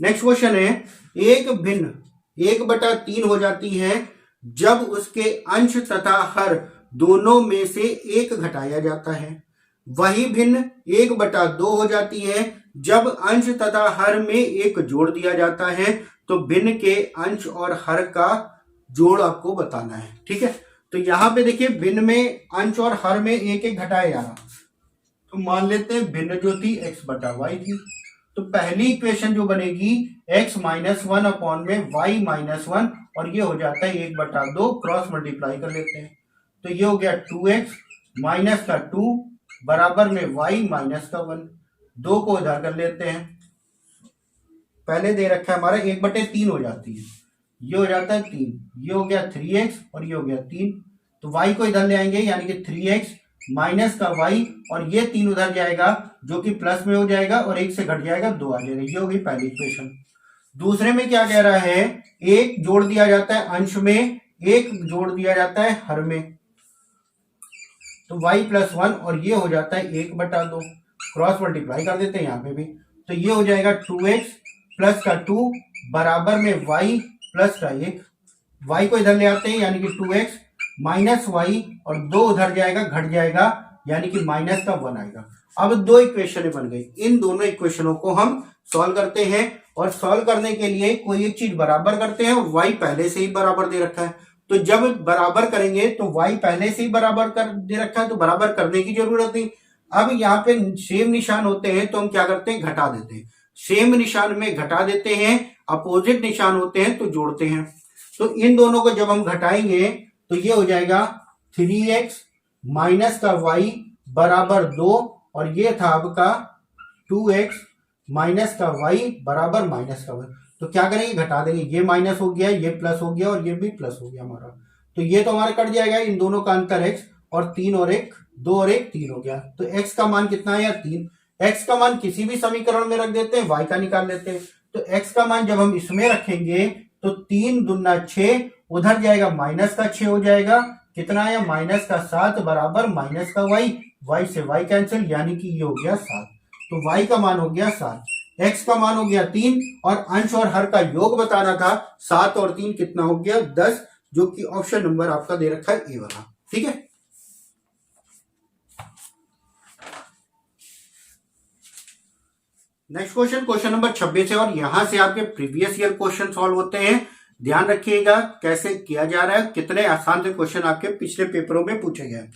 नेक्स्ट क्वेश्चन है एक भिन्न 1/3 हो जाती है जब उसके अंश तथा हर दोनों में से एक घटाया जाता है। वही भिन्न 1/2 हो जाती है जब अंश तथा हर में एक जोड़ दिया जाता है। तो भिन्न के अंश और हर का जोड़ आपको बताना है। ठीक है, तो यहां पे देखिए भिन्न में अंश और हर में एक एक घटाया जा रहा। तो मान लेते हैं भिन्न जो थी x/y थी, तो पहली इक्वेशन जो बनेगी x - 1 अपॉन में y - 1, और ये हो जाता है 1/2, क्रॉस मल्टीप्लाई कर लेते हैं। तो ये हो गया 2x माइनस का 2 बराबर में y माइनस का 1, 2 को इधर कर लेते हैं। पहले दे रखा है हमारा 1/3 हो जाती है, ये हो जाता है 3, ये हो गया 3x और ये हो गया 3। तो y को इधर ले आएंगे यानी कि 3x माइनस का y, और ये 3 उधर जाएगा जो कि प्लस में हो जाएगा और 1 से घट जाएगा 2 आ जाएगा। ये होगी पहली इक्वेशन। दूसरे में क्या कह रहा है, एक जोड़ दिया जाता है अंश में, एक जोड़ दिया जाता है हर में, तो y + 1 और ये हो जाता है 1/2, क्रॉस मल्टीप्लाई कर देते हैं यहाँ पे भी। तो ये हो जाएगा 2x प्लस का 2 बराबर में y प्लस का 1, y को इधर ले आते हैं यानी कि 2x माइनस y, और 2 उधर जाएगा घट जाएगा यानी कि माइनस का 1 आएगा। अब 2 इक्वेशनें बन गई, इन दोनों इक्वेशनों को हम सॉल्व करते हैं, और सॉल्व करने के लिए कोई एक चीज बराबर करते हैं, y पहले से ही बराबर दे रखा है। तो जब बराबर करेंगे तो y पहले से ही बराबर कर दे रखा है, तो बराबर करने की जरूरत नहीं। अब यहाँ पे सेम निशान होते हैं तो हम क्या करते हैं, घटा देते हैं। सेम निशान में घटा देते हैं, अपोजिट निशान होते हैं तो जोड़ते हैं। तो इन दोनों को जब हम घटाएंगे तो ये हो जाएगा 3x माइनस का y बराबर 2, और ये था आपका 2x माइनस का y बराबर माइनस का 1। तो क्या करेंगे, घटा देंगे, ये माइनस हो गया, ये प्लस हो गया, और ये भी प्लस हो गया हमारा। तो ये तो हमारा कट जाएगा, इन दोनों का अंतर x, और 3 और 1 2 और 1 3 हो गया। तो x का मान कितना है यार 3। x का मान किसी भी समीकरण में रख देते हैं, y का निकाल लेते हैं। तो x का मान जब हम इसमें रखेंगे तो 3 दूना 6, उधर जाएगा माइनस का 6 हो जाएगा, कितना है माइनस का 7 बराबर माइनस का y, y से y कैंसिल, यानी कि ये हो गया 7। तो y का मान हो गया 7। x का मान हो गया 3 और अंश और हर का योग बताना था। 7 और 3 कितना हो गया 10, जो कि ऑप्शन नंबर आपका दे रखा है ए वाला। ठीक है, नेक्स्ट क्वेश्चन, क्वेश्चन नंबर 26 है और यहां से आपके प्रीवियस ईयर क्वेश्चन सॉल्व होते हैं। ध्यान रखिएगा कैसे किया जा रहा है, कितने आसान से क्वेश्चन आपके पिछले पेपरों में पूछे गए।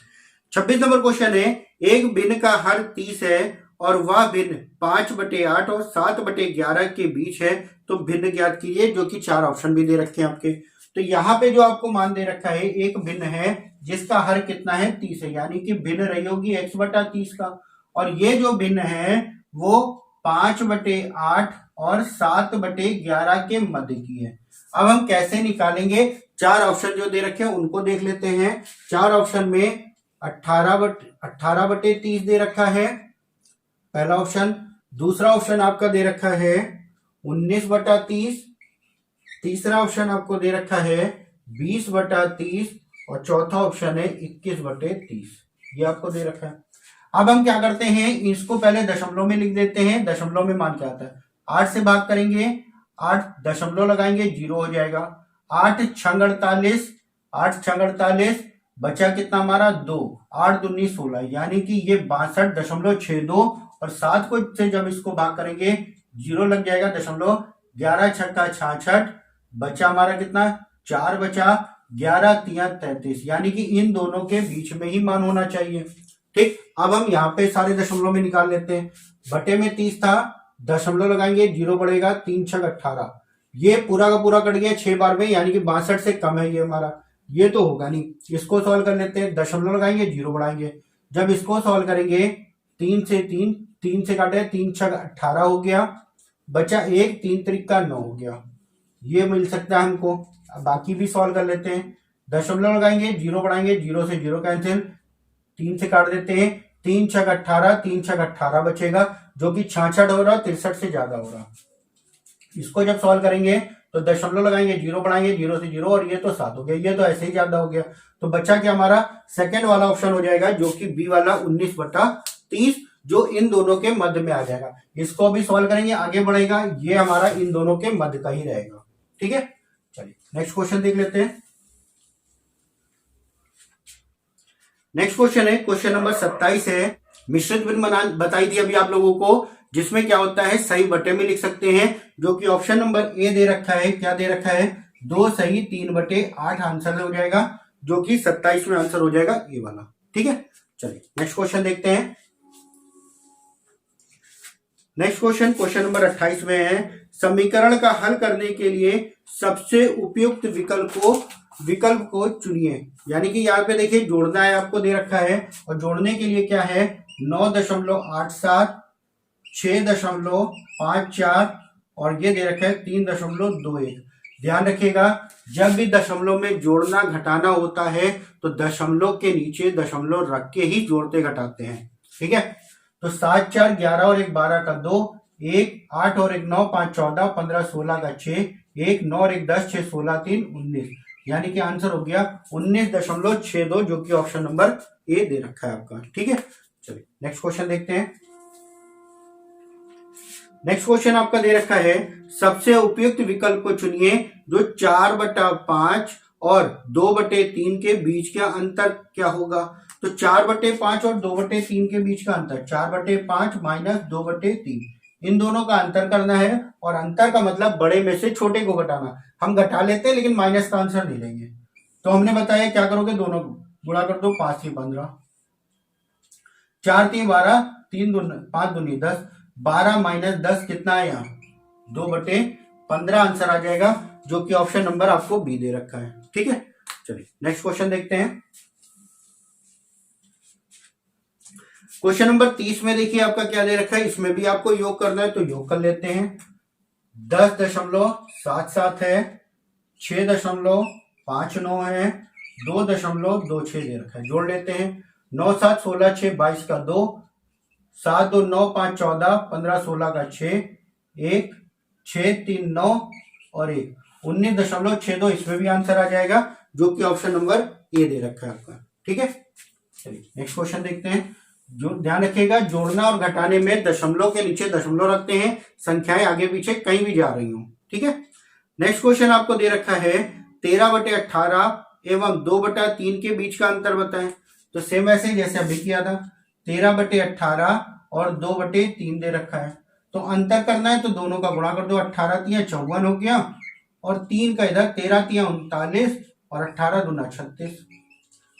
26 नंबर क्वेश्चन है, एक भिन्न का हर 30 है और वह भिन्न 5/8 और 7/11 के बीच है, तो भिन्न ज्ञात कीजिए, जो कि 4 ऑप्शन भी दे रखे हैं आपके। तो यहाँ पे जो आपको मान दे रखा है, एक भिन्न है जिसका हर कितना है 30 है, यानी कि भिन्न रही होगी x/30 का, और ये जो भिन्न है वो 5/8 और 7/11 के मध्य की है। अब हम कैसे निकालेंगे, 4 ऑप्शन जो दे रखे हैं उनको देख लेते हैं। 4 ऑप्शन में 18/30 दे रखा है पहला ऑप्शन, दूसरा ऑप्शन आपका दे रखा है 19/30, तीसरा ऑप्शन आपको दे रखा है 20/30 और चौथा ऑप्शन है 21/30, ये आपको दे रखा है। अब हम क्या करते हैं, इसको पहले दशमलव में लिख देते हैं। दशमलव में मान क्या आता है, 8 से भाग करेंगे, 8 दशमलव लगाएंगे 0 हो जाएगा। 8 छंग 48, 8 छंग 48, बचा कितना हमारा 2, 8 दूनी 16, यानी कि ये 62.62 और 7 को से जब इसको भाग करेंगे 0 लग जाएगा दशमलव, 11 छक्का 66, बचा हमारा कितना 4 बचा, 11 तिया 33, यानी कि इन दोनों के बीच में ही मान होना चाहिए। ठीक, अब हम यहाँ पे सारे दशमलव में निकाल लेते हैं। बटे में 30 था, दशमलव लगाएंगे 0 बढ़ेगा, 3 छग 18, ये पूरा का पूरा कट गया 6 बार में, यानी कि 62 से कम है ये हमारा, ये तो होगा नहीं। इसको सॉल्व कर लेते हैं, दशमलव लगाएंगे 0 बढ़ाएंगे, जब इसको सॉल्व करेंगे 3 से 3 से काटे 3 छग 18 हो गया, बचा 1, 3 त्रिका 9 हो गया, ये मिल सकता है हमको। बाकी भी सॉल्व कर लेते हैं, दशमलव लगाएंगे 0 बढ़ाएंगे, 0 से 0 कैंसिल, 3 से काट देते हैं, 3 छग 18, 3 छग 18 बचेगा, जो कि 66 हो रहा, 63 से ज्यादा हो रहा। इसको जब सॉल्व करेंगे तो दशमलव लगाएंगे 0 बढ़ाएंगे, 0 से 0 और ये तो 7 हो गया, ये तो ऐसे ही ज्यादा हो गया। तो बच्चा क्या हमारा सेकंड वाला ऑप्शन हो जाएगा, जो कि बी वाला 19/30, जो इन दोनों के मध्य में आ जाएगा। इसको भी सॉल्व करेंगे, आगे बढ़ेगा, ये हमारा इन दोनों के मध्य का ही रहेगा। ठीक है, चलिए नेक्स्ट क्वेश्चन देख लेते हैं। नेक्स्ट क्वेश्चन है, क्वेश्चन नंबर 27 है। मिश्रित भिन्न बताई थी अभी आप लोगों को, जिसमें क्या होता है सही बटे में लिख सकते हैं, जो कि ऑप्शन नंबर ए दे रखा है। क्या दे रखा है, 2 सही 3/8 आंसर हो जाएगा, जो कि 27 में आंसर हो जाएगा ए वाला। ठीक है, चलिए नेक्स्ट क्वेश्चन देखते हैं। नेक्स्ट क्वेश्चन, क्वेश्चन नंबर 28 में है, समीकरण का हल करने के लिए सबसे उपयुक्त विकल्प को चुनिए। यानी कि यहाँ पे देखिए जोड़ना है, आपको दे रखा है, और जोड़ने के लिए क्या है 9.87, 6.54 और ये दे रखा है 3.21। ध्यान रखिएगा, जब भी दशमलव में जोड़ना घटाना होता है तो दशमलव के नीचे दशमलव रख के ही जोड़ते घटाते हैं। ठीक है, तो 7 4 11 और 1 12 का 2, 1 8 और 1 9 5 14 15 16 का 6, 1 9 और 1 10 6 16 3 19, यानी कि आंसर हो गया 19.62, जो कि ऑप्शन नंबर ए दे रखा है आपका। ठीक है, चलिए नेक्स्ट क्वेश्चन देखते हैं। नेक्स्ट क्वेश्चन आपका दे रखा है, सबसे उपयुक्त विकल्प को चुनिए जो 4/5 और 2/3 के बीच का अंतर क्या होगा। तो 4/5 और 2/3 के बीच का अंतर 4/5 माइनस 2/3, इन दोनों का अंतर करना है, और अंतर का मतलब बड़े में से छोटे को घटाना। हम घटा लेते हैं लेकिन माइनस का आंसर नहीं लेंगे। तो हमने बताया क्या करोगे, दोनों गुणा कर दो, 5 3 15, 4 3 12, 3 5 दूनी 10, 12 माइनस 10 कितना है यहाँ 2/15 आंसर आ जाएगा, जो कि ऑप्शन नंबर आपको बी दे रखा है। ठीक है, चलिए नेक्स्ट क्वेश्चन देखते हैं। क्वेश्चन नंबर 30 में देखिए आपका क्या दे रखा है, इसमें भी आपको योग करना है, तो योग कर लेते हैं। 10.77 है, 6.59 है, 2.26 दे रखा है, जोड़ लेते हैं। 9 7 16 6 22 का 2, 7 2 9 5 14 15 16 का 6, 1 6 3 9 और 1 19.62, इसमें भी आंसर आ जाएगा, जो कि ऑप्शन नंबर ए दे रखा है आपका। ठीक है, चलिए नेक्स्ट क्वेश्चन देखते हैं। जो ध्यान रखिएगा, जोड़ना और घटाने में दशमलव के नीचे दशमलव रखते हैं, संख्याएं आगे पीछे कहीं भी जा रही हो। ठीक है। नेक्स्ट क्वेश्चन आपको दे रखा है 13/18 एवं 2/3 के बीच का अंतर बताएं। तो सेम ऐसे जैसे अभी किया था, 13/18 और 2/3 दे रखा है, तो अंतर करना है तो दोनों का गुणा कर दो। 18 तिया 54 हो गया और 3 का इधर 13 तिया 39 और 18 दूना 36।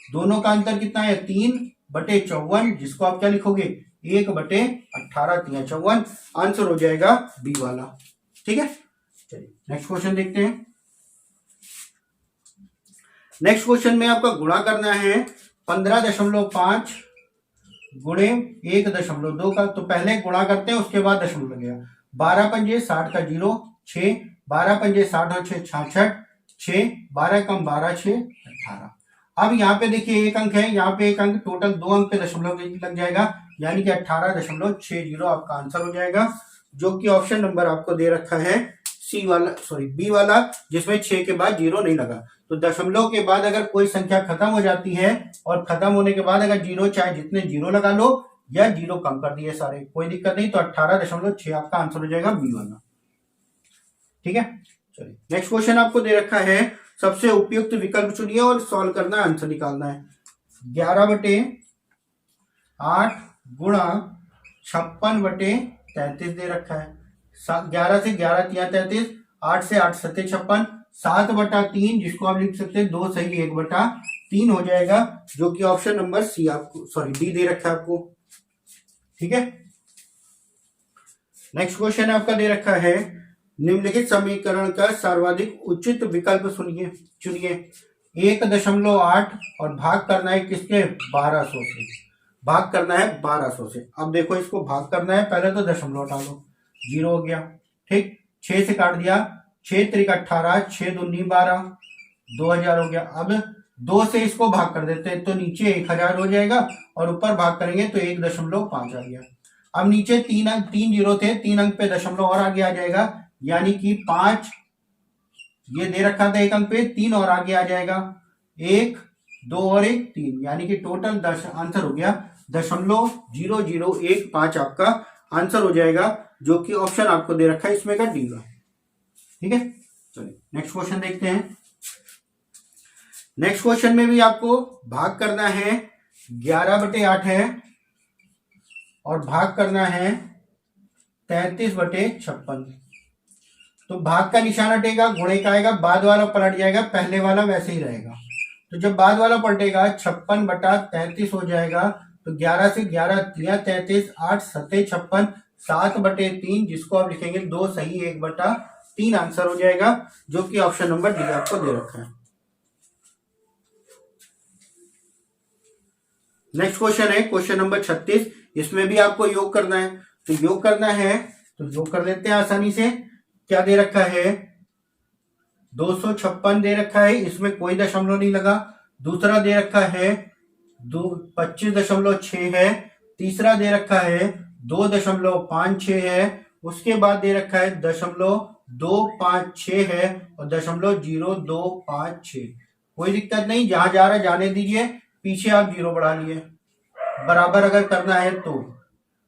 दोनों का अंतर कितना है? 3/54, जिसको आप क्या लिखोगे? 1/18 तिया 54। आंसर हो जाएगा बी वाला। ठीक है। चलिए नेक्स्ट क्वेश्चन देखते हैं। नेक्स्ट क्वेश्चन में आपका गुणा करना है 15.5 गुणे 1.2 का। तो पहले गुणा करते हैं, उसके बाद दशमलव लगेगा। 12 पंजे 60 का 0, 6, 12 पंजे 60 और 6 66, 6, 12 कम 12, 6 18। अब यहाँ पे देखिए एक अंक है, यहाँ पे एक अंक, टोटल 2 अंक पे दशमलव लग जाएगा, यानी कि 18.60 आपका आंसर हो जाएगा, जो कि ऑप्शन नंबर आपको दे रखा है सी वाला, सॉरी बी वाला, जिसमें 6 के बाद 0 नहीं लगा। तो दशमलव के बाद अगर कोई संख्या खत्म हो जाती है और खत्म होने के बाद अगर 0, चाहे जितने 0 लगा लो या 0 कम कर दिए सारे, कोई दिक्कत नहीं। तो 18.6 आपका आंसर हो जाएगा बी वाला। ठीक है। चलिए नेक्स्ट क्वेश्चन आपको दे रखा है, सबसे उपयुक्त विकल्प चुनिए और सॉल्व करना है, आंसर निकालना है। 11/8 गुणा 56/33 दे रखा है। 11 से 11 तिया 33, 8 से 8 सत्ते 56, 7/3, जिसको आप लिख सकते हैं 2 सही 1/3 हो जाएगा, जो कि ऑप्शन नंबर सी आपको, सॉरी डी दे रखा है आपको। ठीक है। नेक्स्ट क्वेश्चन आपका दे रखा है, निम्नलिखित समीकरण का सर्वाधिक उचित विकल्प चुनिए। 1.8 और भाग करना है किसके? 1200 से। भाग करना है 1200 से। अब देखो इसको भाग करना है, पहले तो दशमलव हटा लो, 0 हो गया। ठीक, 6 से काट दिया, 6 त्रिक 18, 6 दूनी 12, 2000 हो गया। अब 2 से इसको भाग कर देते हैं तो नीचे 1000 हो जाएगा और ऊपर भाग करेंगे तो 1.5 आ गया। अब नीचे 3 जीरो थे, 3 अंक पे दशमलव और आगे आ जाएगा, यानी कि 5 ये दे रखा था एक अंक पे, 3 और आगे आ जाएगा, 1, 2 और 1 3, यानी कि टोटल आंसर हो गया 0.0015 आपका आंसर हो जाएगा, जो कि ऑप्शन आपको दे रखा है इसमें का डी का। ठीक है। चलिए नेक्स्ट क्वेश्चन देखते हैं। नेक्स्ट क्वेश्चन में भी आपको भाग करना है, 11/8 है और भाग करना है 33/56। तो भाग का निशान हटेगा, गुणे का आएगा, बाद वाला पलट जाएगा, पहले वाला वैसे ही रहेगा। तो जब बाद वाला पलटेगा 56/33 हो जाएगा। तो 11 से 11 तिया 33, 8 सत्ते 56, 7/3, जिसको आप लिखेंगे 2 सही 1/3 आंसर हो जाएगा, जो कि ऑप्शन नंबर डी आपको दे रखा है। नेक्स्ट क्वेश्चन है क्वेश्चन नंबर 36। इसमें भी आपको योग करना है, तो योग करना है तो योग कर लेते हैं आसानी से। क्या दे रखा है? 256 दे रखा है, इसमें कोई दशमलव नहीं लगा। दूसरा दे रखा है 25.6 है। तीसरा दे रखा है 2.56 है। उसके बाद दे रखा है 0.256 है और 0.0256। कोई दिक्कत नहीं, जहां जा रहा है जाने दीजिए, पीछे आप 0 बढ़ा लिए, बराबर अगर करना है तो,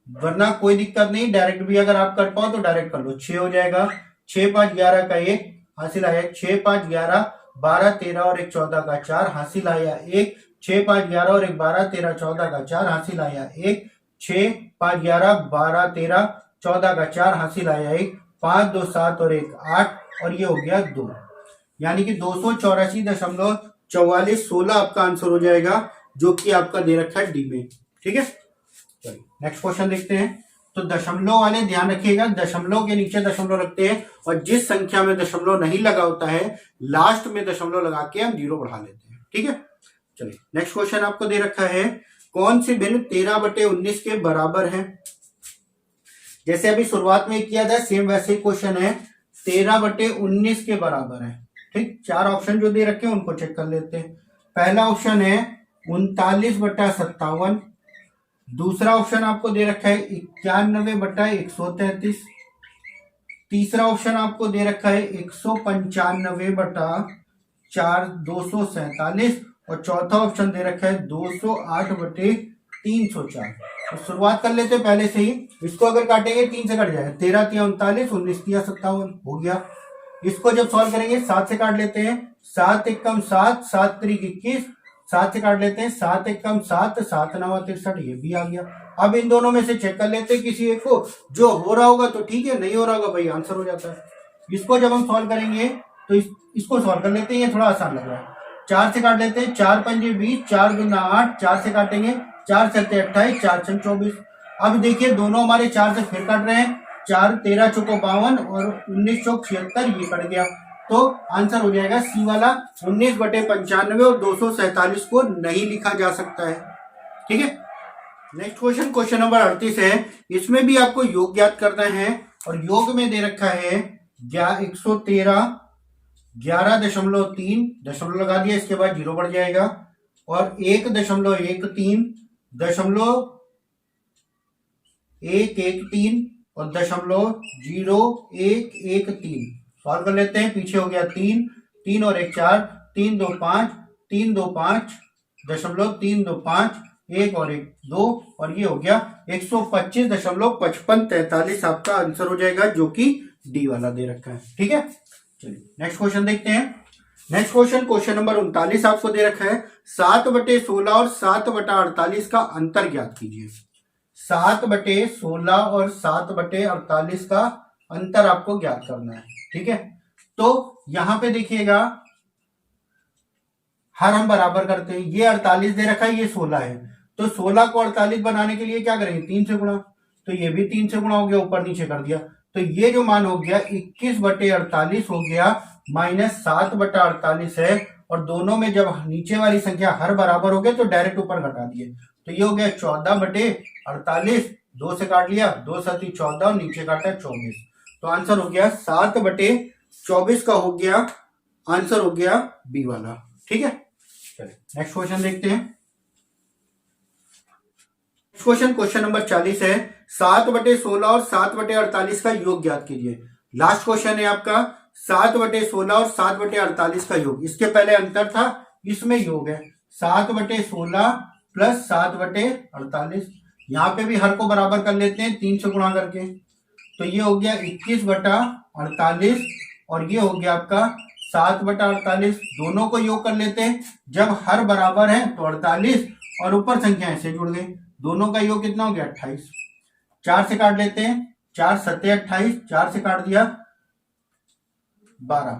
वरना कोई दिक्कत नहीं, डायरेक्ट भी अगर आप कर पाओ तो डायरेक्ट कर लो। 6 हो जाएगा, 6 5 11 का 1 हासिल आया, 6 5 11 12 13 और 1 14 का 4 हासिल आया 1, 6 5 11 और 1 12 13 14 का 4 हासिल आया 1, 6 5 11 12 13 14 का 4 हासिल आया 1, 5 2 7 और 1 8 और ये हो गया 2, यानी कि 284.4416 आपका आंसर हो जाएगा, जो कि आपका दे रखा है डी में। ठीक है। चलिए नेक्स्ट क्वेश्चन देखते हैं। तो दशमलव वाले ध्यान रखिएगा, दशमलव के नीचे दशमलव रखते हैं और जिस संख्या में दशमलव नहीं लगा होता है लास्ट में दशमलव लगा के हम 0 बढ़ा लेते हैं। ठीक है। चलिए नेक्स्ट क्वेश्चन आपको दे रखा है, कौन सी भिन्न 13/19 के बराबर है? जैसे अभी शुरुआत में किया था सेम वैसे ही क्वेश्चन है, 13/19 के बराबर है। ठीक, 4 ऑप्शन जो दे रखे हैं उनको चेक कर लेते हैं। पहला ऑप्शन है 39/57, दूसरा ऑप्शन आपको दे रखा है 91/133, तीसरा ऑप्शन आपको दे रखा है 195/247 और चौथा ऑप्शन दे रखा है 208/304। तो शुरुआत कर लेते हैं पहले से ही। इसको अगर काटेंगे 3 से कट जाएगा, 13 तिया 39, 19 तिया 57 हो गया। इसको जब सॉल्व करेंगे 7 से काट लेते हैं, 7 एकम 7, 7 त्रिक 21, 7 से काट लेते हैं, 7 एकम 7, 7 नवा 63, ये भी आ गया। अब इन दोनों में से चेक कर लेते हैं किसी एक को, जो हो रहा होगा तो ठीक है, नहीं हो रहा होगा भाई आंसर हो जाता है। इसको जब हम सॉल्व करेंगे तो इसको सॉल्व कर लेते हैं, ये थोड़ा आसान लग रहा है। 4 से काट लेते हैं, 4 पंजे 20, 4 दूना 8, 4 से काटेंगे, 4 सत्ते 28, 4 छंग 24। अब देखिए दोनों हमारे 4 से फिर काट रहे हैं, 4 13 चौको 52 और 19 चौक 76, ये कट गया। तो आंसर हो जाएगा सी वाला, 19/95 और 247 को नहीं लिखा जा सकता है। ठीक है, नेक्स्ट क्वेश्चन नंबर 38 है। इसमें भी आपको योग ज्ञात करना है और योग में दे रखा है 113, 11.3 दशमलव लगा दिया, इसके बाद 0 बढ़ जाएगा, और 1.113, 0.113 और 0.0113। सॉल्व कर लेते हैं। पीछे हो गया 3, 3 और 1 4, 3 2 5, 3 2 5, 0.325, 1 और 1 2, और ये हो गया 125.5543 आपका आंसर हो जाएगा, जो कि डी वाला दे रखा है। ठीक है, चलिए नेक्स्ट क्वेश्चन देखते हैं। नेक्स्ट क्वेश्चन नंबर 39 आपको दे रखा है, 7/16 और 7/48 का अंतर ज्ञात कीजिए। 7/16 और 7/48 का अंतर आपको ज्ञात करना है। ठीक है, तो यहां पे देखिएगा हर हम बराबर करते हैं, ये 48 दे रखा है, ये 16 है, तो 16 को 48 बनाने के लिए क्या करेंगे, 3 से गुणा, तो ये भी 3 से गुणा हो गया, ऊपर नीचे कर दिया, तो ये जो मान हो गया 21/48 हो गया, माइनस 7/48 है, और दोनों में जब नीचे वाली संख्या हर बराबर हो गए तो डायरेक्ट ऊपर घटा दिए, तो ये हो गया 14/48, 2 से काट लिया, 2 7 14 और नीचे काटा 24, तो आंसर हो गया 7/24 का हो गया, आंसर हो गया बी वाला। ठीक है, चलिए नेक्स्ट क्वेश्चन देखते हैं। क्वेश्चन नंबर 40 है, 7/16 और 7/48 का योग ज्ञात कीजिए। लास्ट क्वेश्चन है आपका 7/16 और 7/48 का योग। इसके पहले अंतर था, इसमें योग है 7/16 प्लस 7/48। यहां पे भी हर को बराबर कर लेते हैं 3 से गुणा करके, तो ये हो गया 21/48 और ये हो गया आपका 7/48। दोनों को योग कर लेते हैं, जब हर बराबर है तो 48 और ऊपर संख्या ऐसे जुड़ गई, दोनों का योग कितना हो गया 28। 4 से काट लेते हैं, 4 7 28, 4 से काट दिया 12,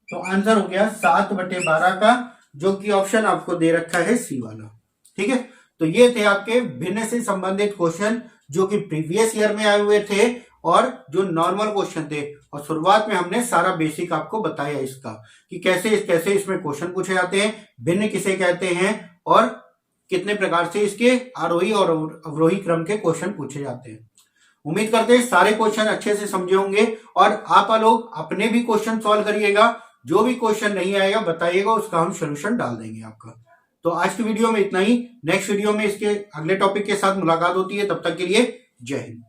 तो आंसर हो गया 7/12 का, जो कि ऑप्शन आपको दे रखा है सी वाला। ठीक है, तो ये थे आपके भिन्न से संबंधित क्वेश्चन जो कि प्रीवियस ईयर में आए हुए थे और जो नॉर्मल क्वेश्चन थे, और शुरुआत में हमने सारा बेसिक आपको बताया इसका कि कैसे इसमें क्वेश्चन पूछे जाते हैं, भिन्न किसे कहते हैं और कितने प्रकार से इसके आरोही और अवरोही क्रम के क्वेश्चन पूछे जाते हैं। उम्मीद करते हैं सारे क्वेश्चन अच्छे से समझे होंगे और आप लोग अपने भी क्वेश्चन सॉल्व करिएगा। जो भी क्वेश्चन नहीं आएगा बताइएगा, उसका हम सोल्यूशन डाल देंगे आपका। तो आज की वीडियो में इतना ही। नेक्स्ट वीडियो में इसके अगले टॉपिक के साथ मुलाकात होती है, तब तक के लिए जय हिंद।